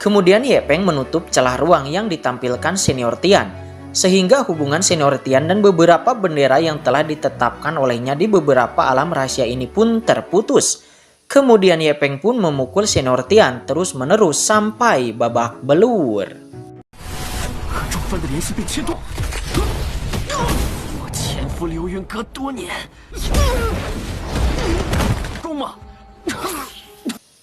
Kemudian Ye Peng menutup celah ruang yang ditampilkan Senior Tian, sehingga hubungan Senior Tian dan beberapa bendera yang telah ditetapkan olehnya di beberapa alam rahasia ini pun terputus. Kemudian Ye Peng pun memukul Senior Tian terus-menerus sampai babak belur.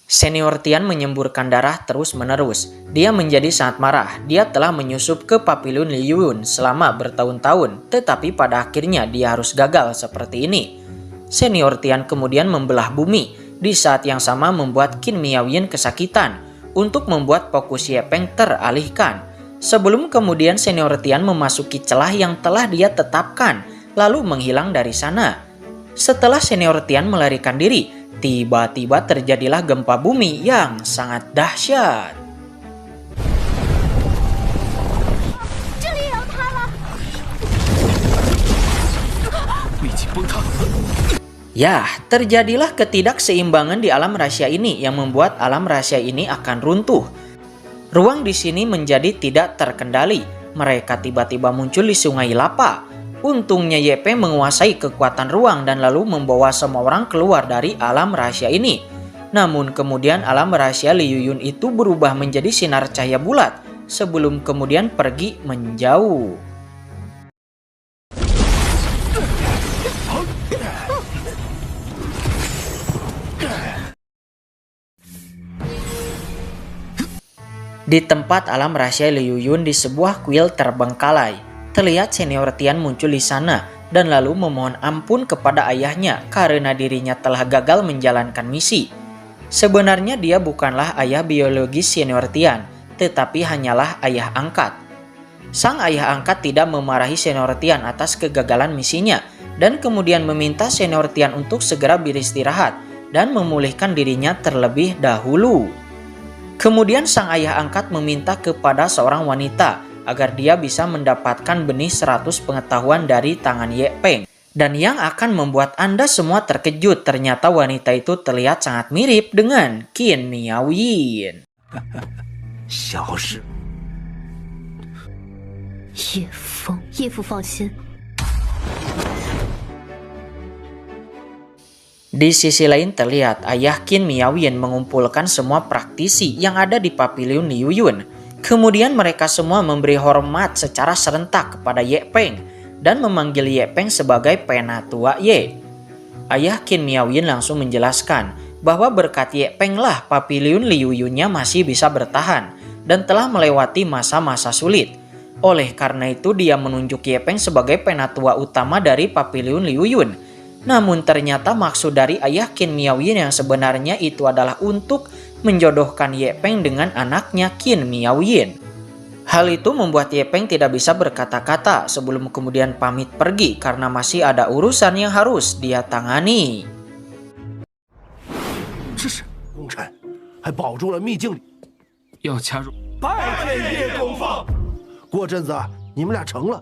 Senior Tian menyemburkan darah terus-menerus. Dia menjadi sangat marah. Dia telah menyusup ke Papilun Liyun selama bertahun-tahun, tetapi pada akhirnya dia harus gagal seperti ini. Senior Tian kemudian membelah bumi, di saat yang sama membuat Qin Miaoyin kesakitan untuk membuat fokus Ye Peng teralihkan. Sebelum kemudian Senior Tian memasuki celah yang telah dia tetapkan, lalu menghilang dari sana. Setelah Senior Tian melarikan diri, tiba-tiba terjadilah gempa bumi yang sangat dahsyat. Ya, terjadilah ketidakseimbangan di alam rahasia ini yang membuat alam rahasia ini akan runtuh. Ruang di sini menjadi tidak terkendali. Mereka tiba-tiba muncul di sungai lava. Untungnya Ye Peng menguasai kekuatan ruang dan lalu membawa semua orang keluar dari alam rahasia ini. Namun kemudian alam rahasia Liu Yun itu berubah menjadi sinar cahaya bulat sebelum kemudian pergi menjauh. Di tempat alam rahasia Liu Yun di sebuah kuil terbengkalai, terlihat Senior Tian muncul di sana dan lalu memohon ampun kepada ayahnya karena dirinya telah gagal menjalankan misi. Sebenarnya dia bukanlah ayah biologis Senior Tian, tetapi hanyalah ayah angkat. Sang ayah angkat tidak memarahi Senior Tian atas kegagalan misinya dan kemudian meminta Senior Tian untuk segera beristirahat dan memulihkan dirinya terlebih dahulu. Kemudian sang ayah angkat meminta kepada seorang wanita agar dia bisa mendapatkan benih 100 pengetahuan dari tangan Ye Peng. Dan yang akan membuat Anda semua terkejut, ternyata wanita itu terlihat sangat mirip dengan Qin Miaoyin. 叶父放心。 Di sisi lain terlihat ayah Qin Miaoyan mengumpulkan semua praktisi yang ada di Paviliun Liu Yun. Kemudian mereka semua memberi hormat secara serentak kepada Ye Peng dan memanggil Ye Peng sebagai penatua Ye. Ayah Qin Miaoyan langsung menjelaskan bahwa berkat Ye Peng lah Paviliun Liu Yunnya masih bisa bertahan dan telah melewati masa-masa sulit. Oleh karena itu dia menunjuk Ye Peng sebagai penatua utama dari Paviliun Liu Yun. Namun ternyata maksud dari ayah Qin Miaoyan yang sebenarnya itu adalah untuk menjodohkan Ye Peng dengan anaknya Qin Miaoyan. Hal itu membuat Ye Peng tidak bisa berkata-kata sebelum kemudian pamit pergi karena masih ada urusan yang harus dia tangani. 这是功臣，还保住了秘境里。要加入。拜见叶公奉。过阵子你们俩成了。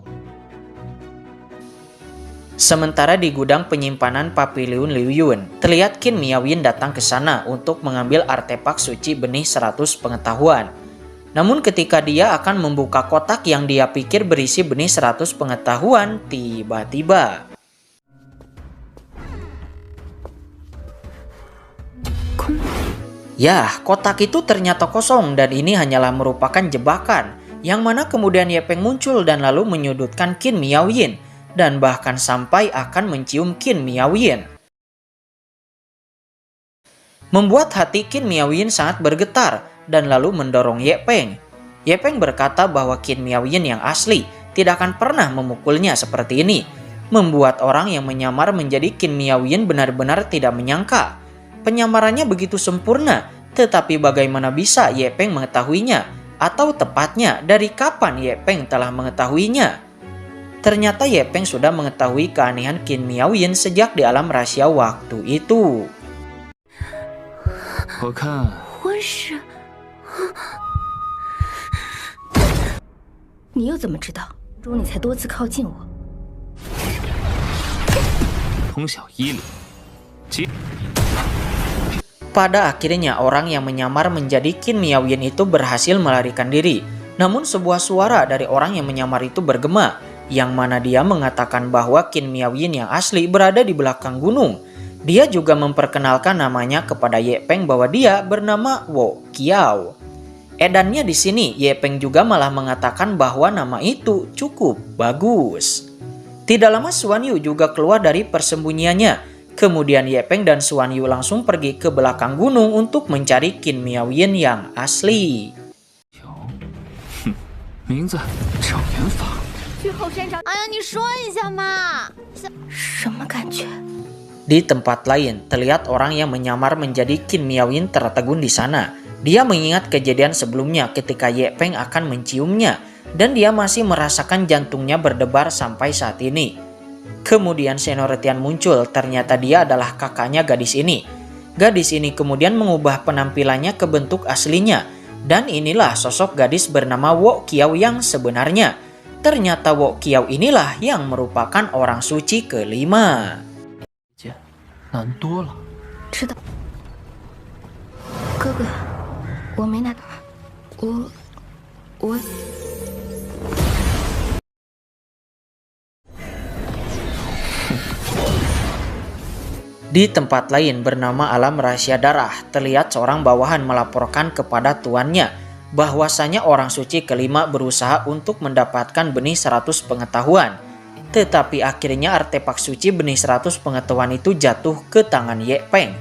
Sementara di gudang penyimpanan Paviliun Liu Yun, terlihat Qin Miaoyan datang ke sana untuk mengambil artefak suci benih 100 pengetahuan. Namun ketika dia akan membuka kotak yang dia pikir berisi benih 100 pengetahuan, tiba-tiba yah, kotak itu ternyata kosong dan ini hanyalah merupakan jebakan, yang mana kemudian Ye Peng muncul dan lalu menyudutkan Qin Miaoyan dan bahkan sampai akan mencium Qin Miaoyan. Membuat hati Qin Miaoyan sangat bergetar dan lalu mendorong Ye Peng. Ye Peng berkata bahwa Qin Miaoyan yang asli tidak akan pernah memukulnya seperti ini. Membuat orang yang menyamar menjadi Qin Miaoyan benar-benar tidak menyangka. Penyamarannya begitu sempurna, tetapi bagaimana bisa Ye Peng mengetahuinya? Atau tepatnya dari kapan Ye Peng telah mengetahuinya? Ternyata Ye Peng sudah mengetahui keanehan Qin Miaoyan sejak di alam rahasia waktu itu. 我看婚事，你又怎么知道？中你才多次靠近我。 通晓医理，即 Pada akhirnya orang yang menyamar menjadi Qin Miaoyan itu berhasil melarikan diri. Namun sebuah suara dari orang yang menyamar itu bergema, yang mana dia mengatakan bahwa Qin Miaoyan yang asli berada di belakang gunung. Dia juga memperkenalkan namanya kepada Ye Peng bahwa dia bernama Wo Qiao. Edannya di sini, Ye Peng juga malah mengatakan bahwa nama itu cukup bagus. Tidak lama Xuan Yu juga keluar dari persembunyiannya. Kemudian Ye Peng dan Xuan Yu langsung pergi ke belakang gunung untuk mencari Qin Miaoyan yang asli. 名字赵元法。去后山找。哎呀，你说一下嘛。什么感觉？ Di tempat lain, terlihat orang yang menyamar menjadi Qin Miaoyan tertegun di sana. Dia mengingat kejadian sebelumnya ketika Ye Peng akan menciumnya, dan dia masih merasakan jantungnya berdebar sampai saat ini. Kemudian Senor Tian muncul, ternyata dia adalah kakaknya gadis ini. Gadis ini kemudian mengubah penampilannya ke bentuk aslinya, dan inilah sosok gadis bernama Wo Qiao yang sebenarnya. Ternyata Wo Qiao inilah yang merupakan orang suci kelima. 难多了。知道。哥哥，我没拿，我。 Di tempat lain bernama Alam Rahasia Darah, terlihat seorang bawahan melaporkan kepada tuannya bahwasanya orang suci kelima berusaha untuk mendapatkan benih 100 pengetahuan. Tetapi akhirnya artefak suci benih 100 pengetahuan itu jatuh ke tangan Ye Peng.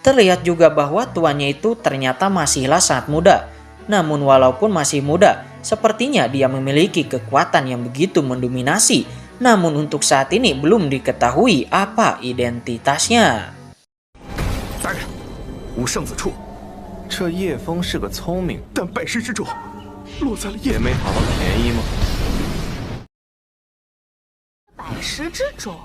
Terlihat juga bahwa tuannya itu ternyata masihlah sangat muda. Namun walaupun masih muda, sepertinya dia memiliki kekuatan yang begitu mendominasi. Namun untuk saat ini belum diketahui apa identitasnya. 大人，无圣子处，这叶枫是个聪明，但拜师之主落在了叶也没讨到便宜吗？百食之种，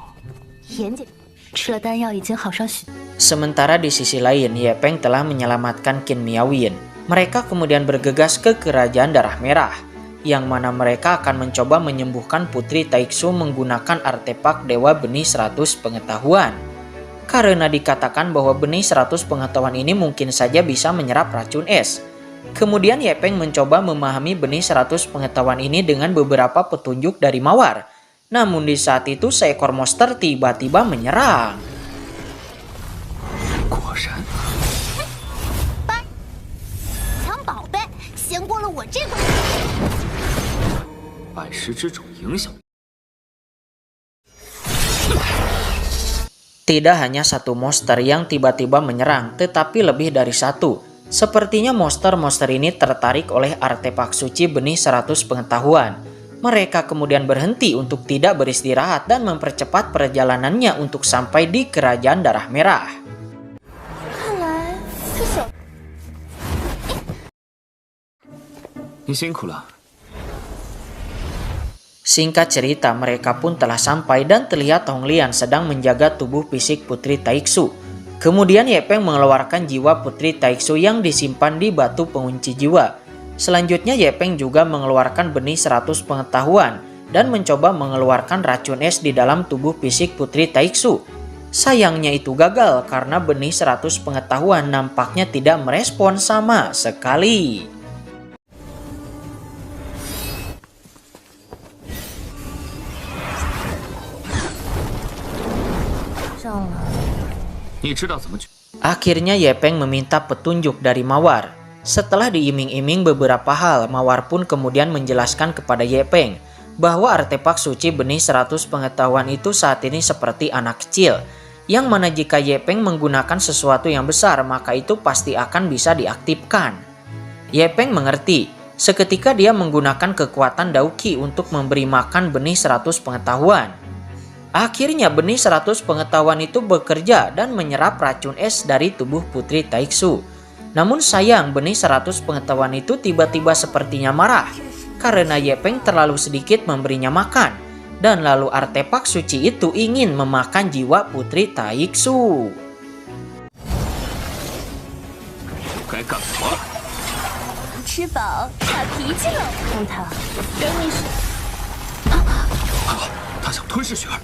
严谨，吃了丹药已经好上许。 Sementara di sisi lain, Ye Peng telah menyelamatkan Qin Miaoyan. Mereka kemudian bergegas ke kerajaan Darah Merah, yang mana mereka akan mencoba menyembuhkan Putri Taixu menggunakan artefak Dewa Benih 100 Pengetahuan. Karena dikatakan bahwa benih 100 pengetahuan ini mungkin saja bisa menyerap racun es. Kemudian Ye Peng mencoba memahami benih 100 pengetahuan ini dengan beberapa petunjuk dari Mawar. Namun di saat itu seekor monster tiba-tiba menyerang. 果然，抢宝贝，先过了我这关。百食之种影响。 Tidak hanya satu monster yang tiba-tiba menyerang, tetapi lebih dari satu. Sepertinya monster-monster ini tertarik oleh artefak suci benih 100 pengetahuan. Mereka kemudian berhenti untuk tidak beristirahat dan mempercepat perjalanannya untuk sampai di Kerajaan Darah Merah. 看来这小你辛苦了。 Singkat cerita, mereka pun telah sampai dan terlihat Hong Lian sedang menjaga tubuh fisik Putri Taiksu. Kemudian Ye Peng mengeluarkan jiwa Putri Taiksu yang disimpan di batu pengunci jiwa. Selanjutnya Ye Peng juga mengeluarkan benih 100 pengetahuan dan mencoba mengeluarkan racun es di dalam tubuh fisik Putri Taiksu. Sayangnya itu gagal karena benih 100 pengetahuan nampaknya tidak merespon sama sekali. 上了。 你知道怎么去？ Akhirnya Ye Peng meminta petunjuk dari Mawar. Setelah diiming-iming beberapa hal, Mawar pun kemudian menjelaskan kepada Ye Peng bahwa artefak suci benih 100 pengetahuan itu saat ini seperti anak kecil, yang mana jika Ye Peng menggunakan sesuatu yang besar maka itu pasti akan bisa diaktifkan. Ye Peng mengerti. Seketika dia menggunakan kekuatan Dauqi untuk memberi makan benih 100 pengetahuan. Akhirnya benih 100 pengetahuan itu bekerja dan menyerap racun es dari tubuh Putri Taiksu. Namun sayang benih 100 pengetahuan itu tiba-tiba sepertinya marah karena Ye Peng terlalu sedikit memberinya makan. Dan lalu artefak suci itu ingin memakan jiwa Putri Taiksu. 该干活了。吃饱耍脾气了，让他等你是他想吞噬雪儿。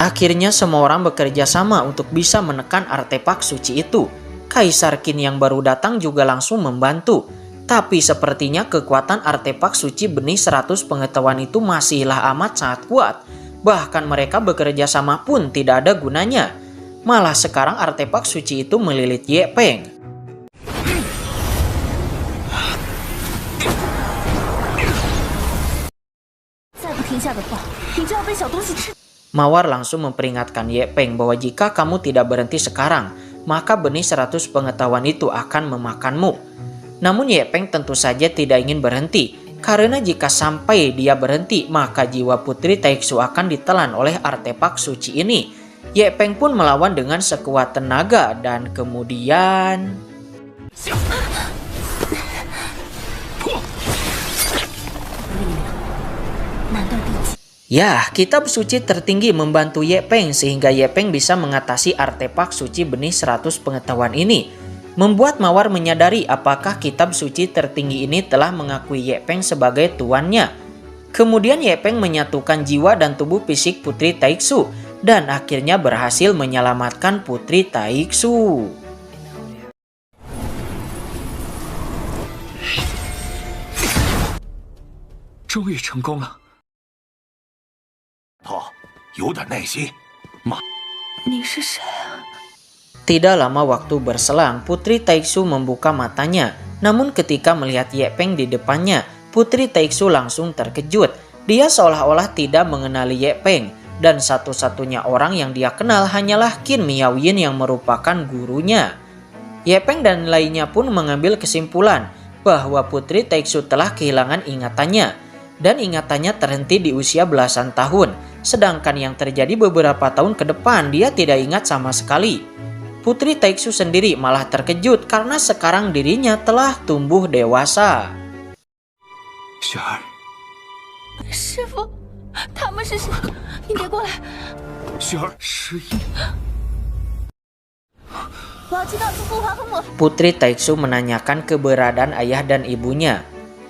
Akhirnya semua orang bekerja sama untuk bisa menekan artefak suci itu. Kaisar Qin yang baru datang juga langsung membantu. Tapi sepertinya kekuatan artefak suci benih 100 pengetahuan itu masihlah amat sangat kuat. Bahkan mereka bekerja sama pun tidak ada gunanya. Malah sekarang artefak suci itu melilit Ye Peng. Mawar langsung memperingatkan Ye Peng bahwa jika kamu tidak berhenti sekarang, maka benih 100 pengetahuan itu akan memakanmu. Namun Ye Peng tentu saja tidak ingin berhenti, karena jika sampai dia berhenti, maka jiwa Putri Taiksu akan ditelan oleh artefak suci ini. Ye Peng pun melawan dengan sekuat tenaga dan kemudian... Ya, kitab suci tertinggi membantu Ye Peng sehingga Ye Peng bisa mengatasi artefak suci benih 100 pengetahuan ini. Membuat Mawar menyadari apakah kitab suci tertinggi ini telah mengakui Ye Peng sebagai tuannya. Kemudian Ye Peng menyatukan jiwa dan tubuh fisik Putri Taiksu dan akhirnya berhasil menyelamatkan Putri Taiksu. 终于成功了。 有点耐心。 你是谁啊？ Tidak lama waktu berselang, Putri Taiksu membuka matanya. Namun ketika melihat Ye Peng di depannya, Putri Taiksu langsung terkejut. Dia seolah-olah tidak mengenali Ye Peng. Dan satu-satunya orang yang dia kenal hanyalah Qin Miaoyin yang merupakan gurunya. Ye Peng dan lainnya pun mengambil kesimpulan bahwa Putri Taiksu telah kehilangan ingatannya. Dan ingatannya terhenti di usia belasan tahun. Sedangkan yang terjadi beberapa tahun ke depan dia tidak ingat sama sekali. Putri Taiksu sendiri malah terkejut karena sekarang dirinya telah tumbuh dewasa. 雪儿，师傅，他们是谁？你别过来！ 雪儿失忆。 我要去告诉父皇和母。 Putri Taiksu menanyakan keberadaan ayah dan ibunya.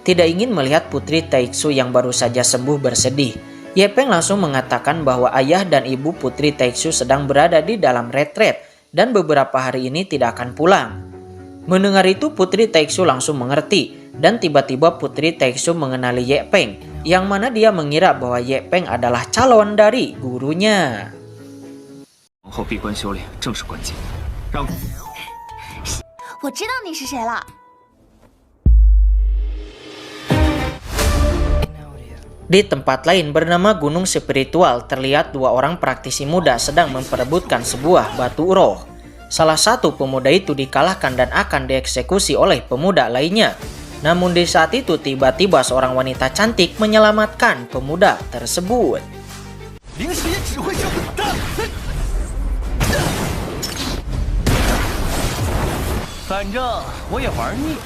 Tidak ingin melihat Putri Taiksu yang baru saja sembuh bersedih. Ye Peng langsung mengatakan bahwa ayah dan ibu Putri Taiksu sedang berada di dalam retret dan beberapa hari ini tidak akan pulang. Mendengar itu Putri Taixu langsung mengerti dan tiba-tiba Putri Taixu mengenali Ye Peng, yang mana dia mengira bahwa Ye Peng adalah calon dari gurunya. 皇后闭关修炼正是关键，让我知道你是谁了。 Di tempat lain bernama Gunung Spiritual terlihat dua orang praktisi muda sedang memperebutkan sebuah batu roh. Salah satu pemuda itu dikalahkan dan akan dieksekusi oleh pemuda lainnya. Namun di saat itu tiba-tiba seorang wanita cantik menyelamatkan pemuda tersebut. 临时也只会是滚蛋。反正我也玩腻了。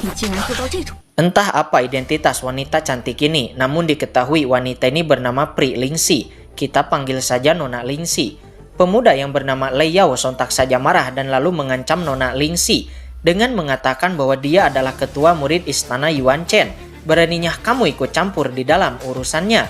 你竟然做到这种， Entah apa identitas wanita cantik ini, namun diketahui wanita ini bernama Pri Lingxi. Kita panggil saja Nona Lingxi. Pemuda yang bernama Lei Yao sontak saja marah dan lalu mengancam Nona Lingxi dengan mengatakan bahwa dia adalah ketua murid istana Yuan Chen. Beraninya kamu ikut campur di dalam urusannya.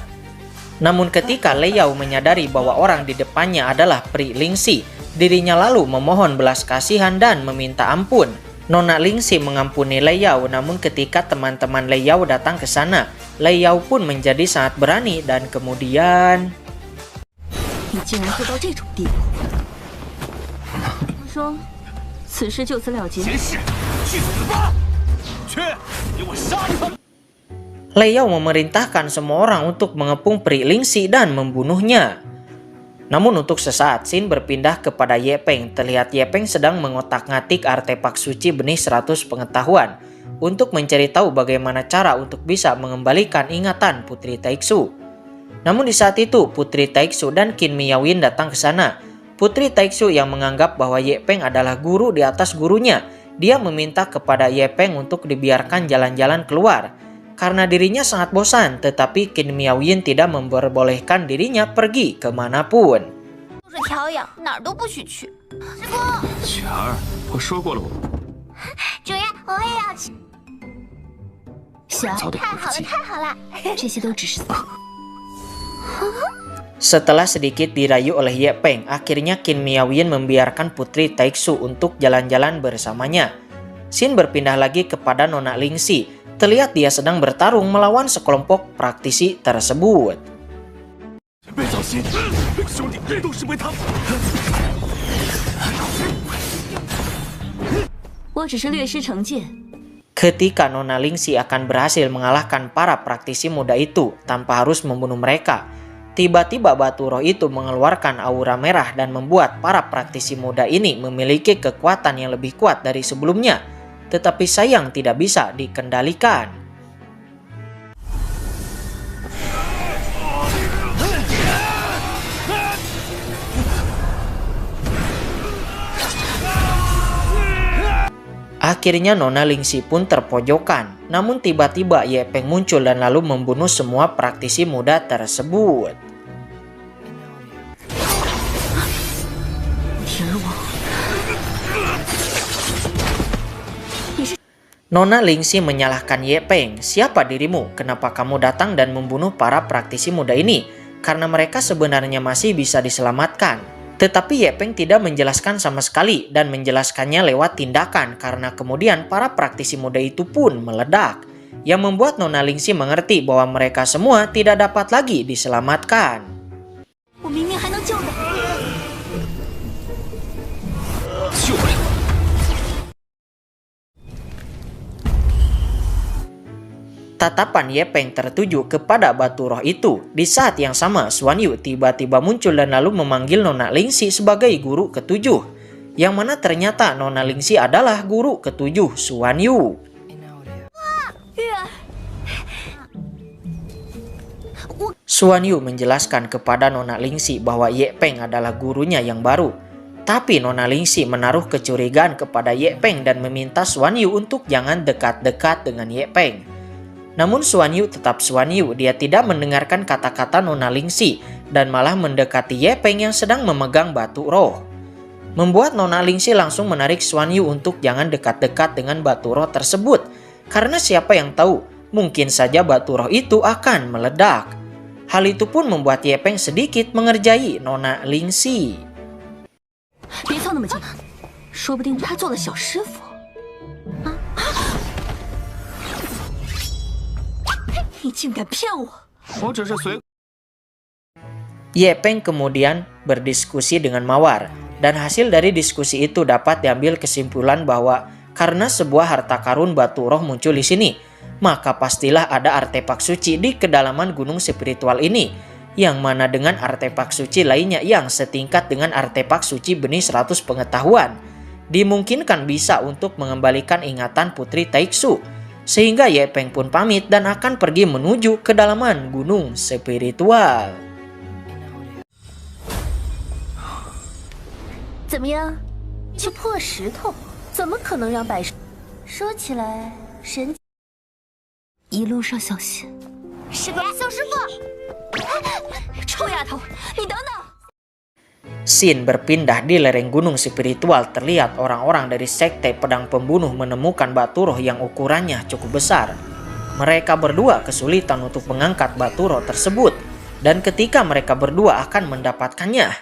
Namun ketika Lei Yao menyadari bahwa orang di depannya adalah Pri Lingxi, dirinya lalu memohon belas kasihan dan meminta ampun. Nona Lingxi mengampuni Lei Yao, namun ketika teman-teman Lei Yao datang ke sana, Lei Yao pun menjadi sangat berani dan kemudian 你竟然做到这种地步。说，此事就此了结。结使，去死吧！去，给我杀了他！ Lei Yao memerintahkan semua orang untuk mengepung Pri Lingxi dan membunuhnya. Namun untuk sesaat Xin berpindah kepada Ye Peng. Terlihat Ye Peng sedang mengotak-ngatik artefak suci benih 100 pengetahuan untuk mencari tahu bagaimana cara untuk bisa mengembalikan ingatan Putri Taixu. Namun di saat itu Putri Taixu dan Qin Miaoyin datang ke sana. Putri Taixu yang menganggap bahwa Ye Peng adalah guru di atas gurunya, dia meminta kepada Ye Peng untuk dibiarkan jalan-jalan keluar karena dirinya sangat bosan, tetapi Qin Miaoyin tidak memperbolehkan dirinya pergi kemanapun. 就是调养，哪儿都不许去。师傅，雪儿，我说过了，主人，我也要去。小早点太好了，回去。太好了，这些都只是。 Setelah sedikit dirayu oleh Ye Peng, akhirnya Qin Miaoyin membiarkan Putri Taixu untuk jalan-jalan bersamanya. Xin berpindah lagi kepada Nona Lingxi. Terlihat dia sedang bertarung melawan sekelompok praktisi tersebut. 别走心，兄弟都是为他。我只是略施成见。 Ketika Nona Lingxi akan berhasil mengalahkan para praktisi muda itu tanpa harus membunuh mereka, tiba-tiba batu roh itu mengeluarkan aura merah dan membuat para praktisi muda ini memiliki kekuatan yang lebih kuat dari sebelumnya. Tetapi sayang tidak bisa dikendalikan. Akhirnya Nona Lingxi pun terpojokan. Namun tiba-tiba Ye Peng muncul dan lalu membunuh semua praktisi muda tersebut. Nona Lingxi menyalahkan Ye Peng. Siapa dirimu? Kenapa kamu datang dan membunuh para praktisi muda ini? Karena mereka sebenarnya masih bisa diselamatkan. Tetapi Ye Peng tidak menjelaskan sama sekali dan menjelaskannya lewat tindakan karena kemudian para praktisi muda itu pun meledak. Yang membuat Nona Lingxi mengerti bahwa mereka semua tidak dapat lagi diselamatkan. 我明明还能救的。救不了。 Tatapan Ye Peng tertuju kepada batu roh itu. Di saat yang sama, Xuan Yu tiba-tiba muncul dan lalu memanggil Nona Lingxi sebagai guru ketujuh. Yang mana ternyata Nona Lingxi adalah guru ketujuh Xuan Yu. Xuan Yu menjelaskan kepada Nona Lingxi bahwa Ye Peng adalah gurunya yang baru. Tapi Nona Lingxi menaruh kecurigaan kepada Ye Peng dan meminta Xuan Yu untuk jangan dekat-dekat dengan Ye Peng. Namun Xuan Yu tetap Xuan Yu, dia tidak mendengarkan kata-kata Nona Lingxi dan malah mendekati Ye Peng yang sedang memegang batu roh. Membuat Nona Lingxi langsung menarik Xuan Yu untuk jangan dekat-dekat dengan batu roh tersebut. Karena siapa yang tahu, mungkin saja batu roh itu akan meledak. Hal itu pun membuat Ye Peng sedikit mengerjai Nona Lingxi. 别凑那么近，说不定他做了小师傅。你竟敢骗我！我只是随。 Ye Peng kemudian berdiskusi dengan Mawar, dan hasil dari diskusi itu dapat diambil kesimpulan bahwa karena sebuah harta karun batu roh muncul di sini, maka pastilah ada artefak suci di kedalaman gunung spiritual ini, yang mana dengan artefak suci lainnya yang setingkat dengan artefak suci benih 100 pengetahuan, dimungkinkan bisa untuk mengembalikan ingatan Putri Taiksu, sehingga Ye Peng pun pamit dan akan pergi menuju kedalaman gunung spiritual. 怎么样？这破石头怎么可能让百师？说起来，神一路上小心。是个小师傅，臭丫头，你等等！ Scene berpindah di lereng gunung spiritual, terlihat orang-orang dari sekte pedang pembunuh menemukan batu roh yang ukurannya cukup besar. Mereka berdua kesulitan untuk mengangkat batu roh tersebut, dan ketika mereka berdua akan mendapatkannya,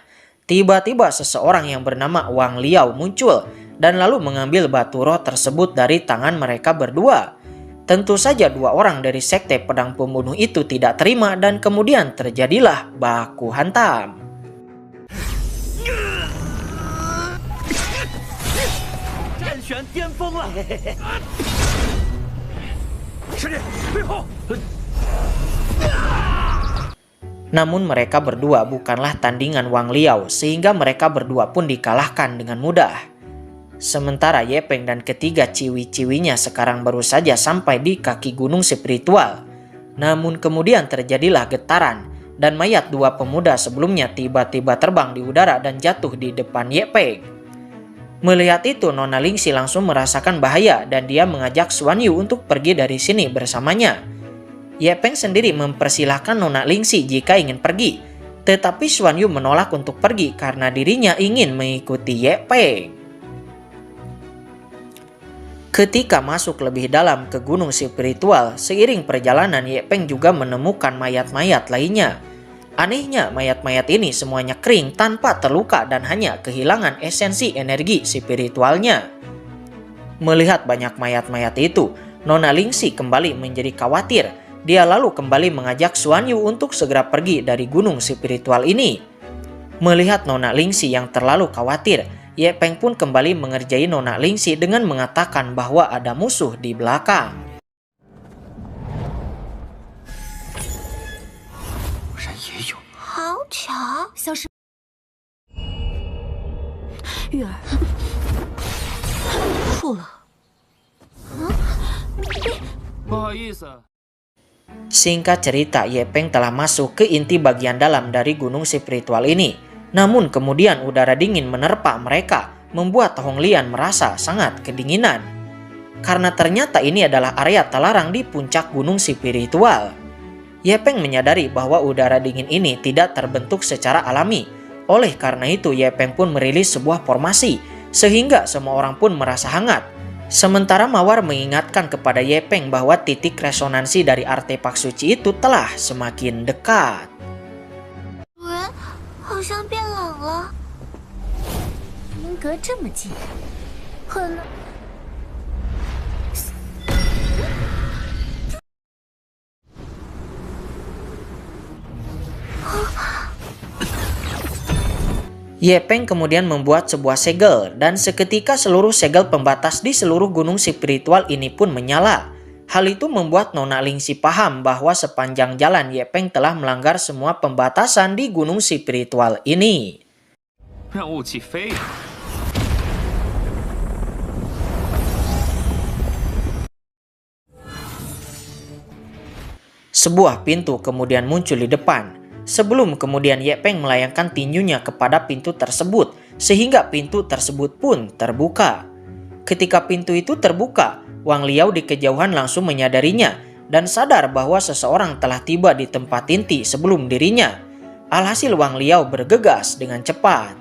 tiba-tiba seseorang yang bernama Wang Liao muncul dan lalu mengambil batu roh tersebut dari tangan mereka berdua. Tentu saja dua orang dari sekte pedang pembunuh itu tidak terima dan kemudian terjadilah baku hantam. Namun mereka berdua bukanlah tandingan Wang Liao, sehingga mereka berdua pun dikalahkan dengan mudah. Sementara Ye Peng dan ketiga ciwi-ciwinya sekarang baru saja sampai di kaki gunung spiritual. Namun kemudian terjadilah getaran, dan mayat dua pemuda sebelumnya tiba-tiba terbang di udara dan jatuh di depan Ye Peng. Melihat itu, Nona Lingxi langsung merasakan bahaya dan dia mengajak Xuan Yu untuk pergi dari sini bersamanya. Ye Peng sendiri mempersilahkan Nona Lingxi jika ingin pergi, tetapi Xuan Yu menolak untuk pergi karena dirinya ingin mengikuti Ye Peng. Ketika masuk lebih dalam ke gunung spiritual, seiring perjalanan Ye Peng juga menemukan mayat-mayat lainnya. Anehnya, mayat-mayat ini semuanya kering tanpa terluka dan hanya kehilangan esensi energi spiritualnya. Melihat banyak mayat-mayat itu, Nona Lingxi kembali menjadi khawatir. Dia lalu kembali mengajak Xuan Yu untuk segera pergi dari gunung spiritual ini. Melihat Nona Lingxi yang terlalu khawatir, Ye Peng pun kembali mengerjai Nona Lingxi dengan mengatakan bahwa ada musuh di belakang. 人也有。好巧，小师玉儿，吐了。不好意思。 Singkat cerita, Ye Peng telah masuk ke inti bagian dalam dari gunung spiritual ini. Namun kemudian udara dingin menerpa mereka, membuat Hong Lian merasa sangat kedinginan. Karena ternyata ini adalah area terlarang di puncak gunung spiritual. Ye Peng menyadari bahwa udara dingin ini tidak terbentuk secara alami. Oleh karena itu, Ye Peng pun merilis sebuah formasi, sehingga semua orang pun merasa hangat. Sementara Mawar mengingatkan kepada Ye Peng bahwa titik resonansi dari artefak suci itu telah semakin dekat. 好像变冷了。冰隔这么近，很冷。 Ye Peng kemudian membuat sebuah segel dan seketika seluruh segel pembatas di seluruh gunung spiritual ini pun menyala. Hal itu membuat Nona Lingxi paham bahwa sepanjang jalan Ye Peng telah melanggar semua pembatasan di gunung spiritual ini. 让雾气飞。 Sebuah pintu kemudian muncul di depan. Sebelum kemudian Ye Peng melayangkan tinjunya kepada pintu tersebut, sehingga pintu tersebut pun terbuka. Ketika pintu itu terbuka, Wang Liao di kejauhan langsung menyadarinya dan sadar bahwa seseorang telah tiba di tempat inti sebelum dirinya. Alhasil Wang Liao bergegas dengan cepat.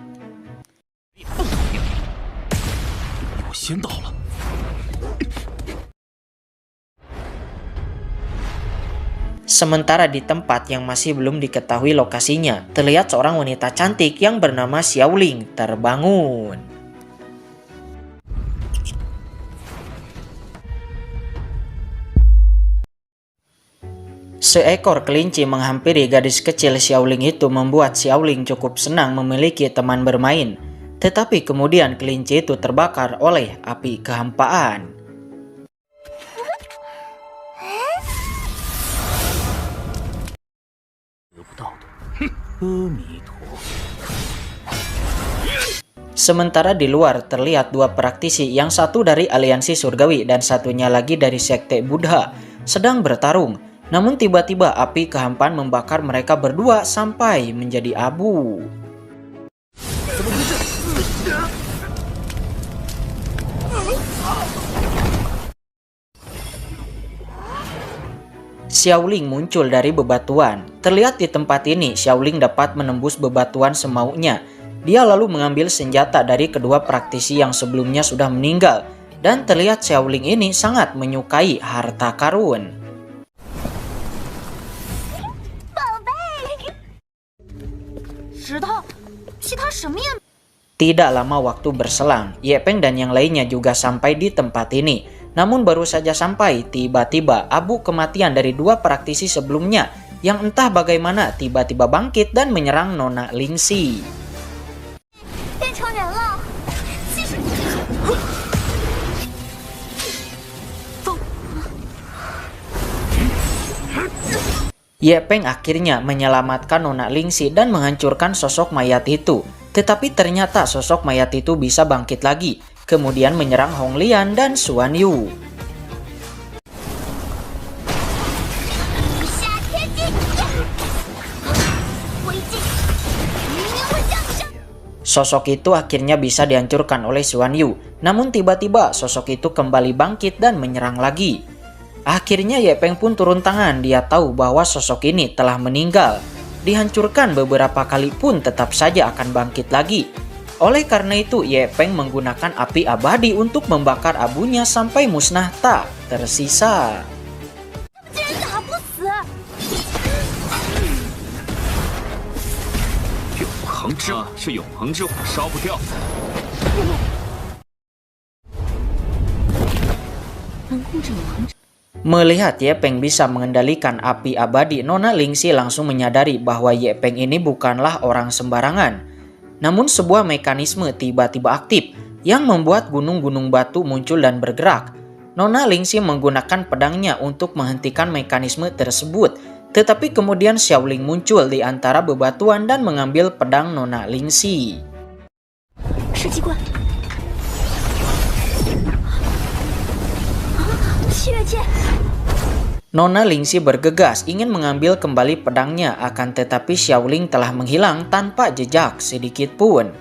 我先到了。Sementara di tempat yang masih belum diketahui lokasinya, terlihat seorang wanita cantik yang bernama Xiaoling terbangun. Seekor kelinci menghampiri gadis kecil Xiaoling itu membuat Xiaoling cukup senang memiliki teman bermain. Tetapi kemudian kelinci itu terbakar oleh api kehampaan. Sementara di luar terlihat dua praktisi, yang satu dari aliansi surgawi dan satunya lagi dari sekte Buddha, sedang bertarung. Namun tiba-tiba api kehampaan membakar mereka berdua sampai menjadi abu. Xiaoling muncul dari bebatuan. Terlihat di tempat ini Xiaoling dapat menembus bebatuan semaunya. Dia lalu mengambil senjata dari kedua praktisi yang sebelumnya sudah meninggal. Dan terlihat Xiaoling ini sangat menyukai harta karun. Tidak lama waktu berselang, Ye Peng dan yang lainnya juga sampai di tempat ini. Namun baru saja sampai, tiba-tiba abu kematian dari dua praktisi sebelumnya yang entah bagaimana tiba-tiba bangkit dan menyerang Nona Lingxi. Ye Peng akhirnya menyelamatkan Nona Lingxi dan menghancurkan sosok mayat itu. Tetapi ternyata sosok mayat itu bisa bangkit lagi, kemudian menyerang Hong Lian dan Xuan Yu. Sosok itu akhirnya bisa dihancurkan oleh Xuan Yu. Namun tiba-tiba sosok itu kembali bangkit dan menyerang lagi. Akhirnya Ye Peng pun turun tangan. Dia tahu bahwa sosok ini telah meninggal. Dihancurkan beberapa kali pun tetap saja akan bangkit lagi. Oleh karena itu Ye Peng menggunakan api abadi untuk membakar abunya sampai musnah tak tersisa. Melihat Ye Peng bisa mengendalikan api abadi, Nona Lingxi langsung menyadari bahwa Ye Peng ini bukanlah orang sembarangan. Namun sebuah mekanisme tiba-tiba aktif yang membuat gunung-gunung batu muncul dan bergerak. Nona Lingxi menggunakan pedangnya untuk menghentikan mekanisme tersebut. Tetapi kemudian Xiaoling muncul di antara bebatuan dan mengambil pedang Nona Lingxi. Nona Lingxi bergegas ingin mengambil kembali pedangnya, akan tetapi Xiaoling telah menghilang tanpa jejak sedikit pun.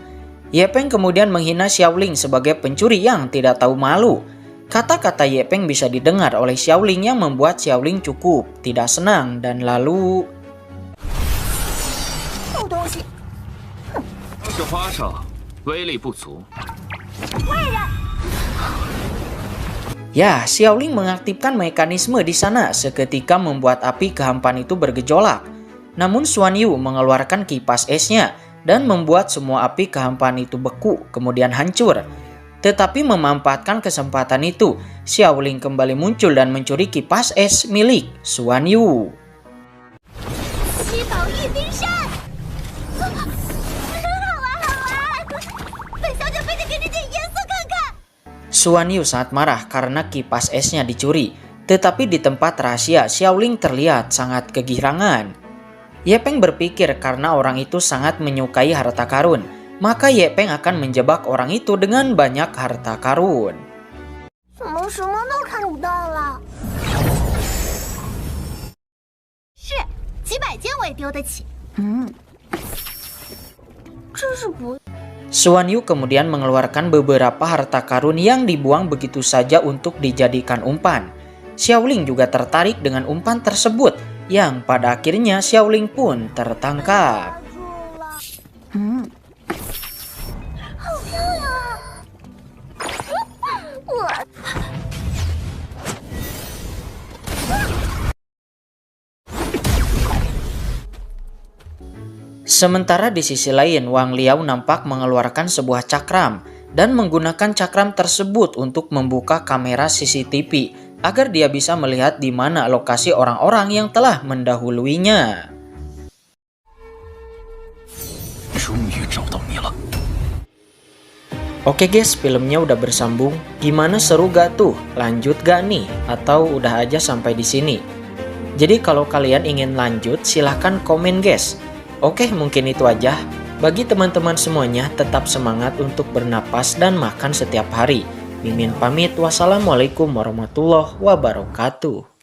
Ye Peng kemudian menghina Xiaoling sebagai pencuri yang tidak tahu malu. Kata-kata Ye Peng bisa didengar oleh Xiaoling yang membuat Xiaoling cukup tidak senang dan lalu... Ya, Xiaoling mengaktifkan mekanisme di sana seketika membuat api kehampaan itu bergejolak. Namun Xuan Yu mengeluarkan kipas esnya dan membuat semua api kehampaan itu beku kemudian hancur. Tetapi memanfaatkan kesempatan itu, Xiaoling kembali muncul dan mencuri kipas es milik Xuan Yu. Xuan Yu sangat marah karena kipas esnya dicuri. Tetapi di tempat rahasia, Xiaoling terlihat sangat kegirangan. Ye Peng berpikir karena orang itu sangat menyukai harta karun, maka Ye Peng akan menjebak orang itu dengan banyak harta karun. Xuan Yu kemudian mengeluarkan beberapa harta karun yang dibuang begitu saja untuk dijadikan umpan. Xiaoling juga tertarik dengan umpan tersebut, yang pada akhirnya Xiaoling pun tertangkap. Sementara di sisi lain, Wang Liao nampak mengeluarkan sebuah cakram dan menggunakan cakram tersebut untuk membuka kamera CCTV agar dia bisa melihat di mana lokasi orang-orang yang telah mendahuluinya. Oke guys, filmnya udah bersambung. Gimana, seru gak tuh? Lanjut gak nih? Atau udah aja sampai di sini? Jadi kalau kalian ingin lanjut, silahkan komen guys. Oke, mungkin itu aja. Bagi teman-teman semuanya, tetap semangat untuk bernapas dan makan setiap hari. Mimin pamit, wassalamualaikum warahmatullahi wabarakatuh.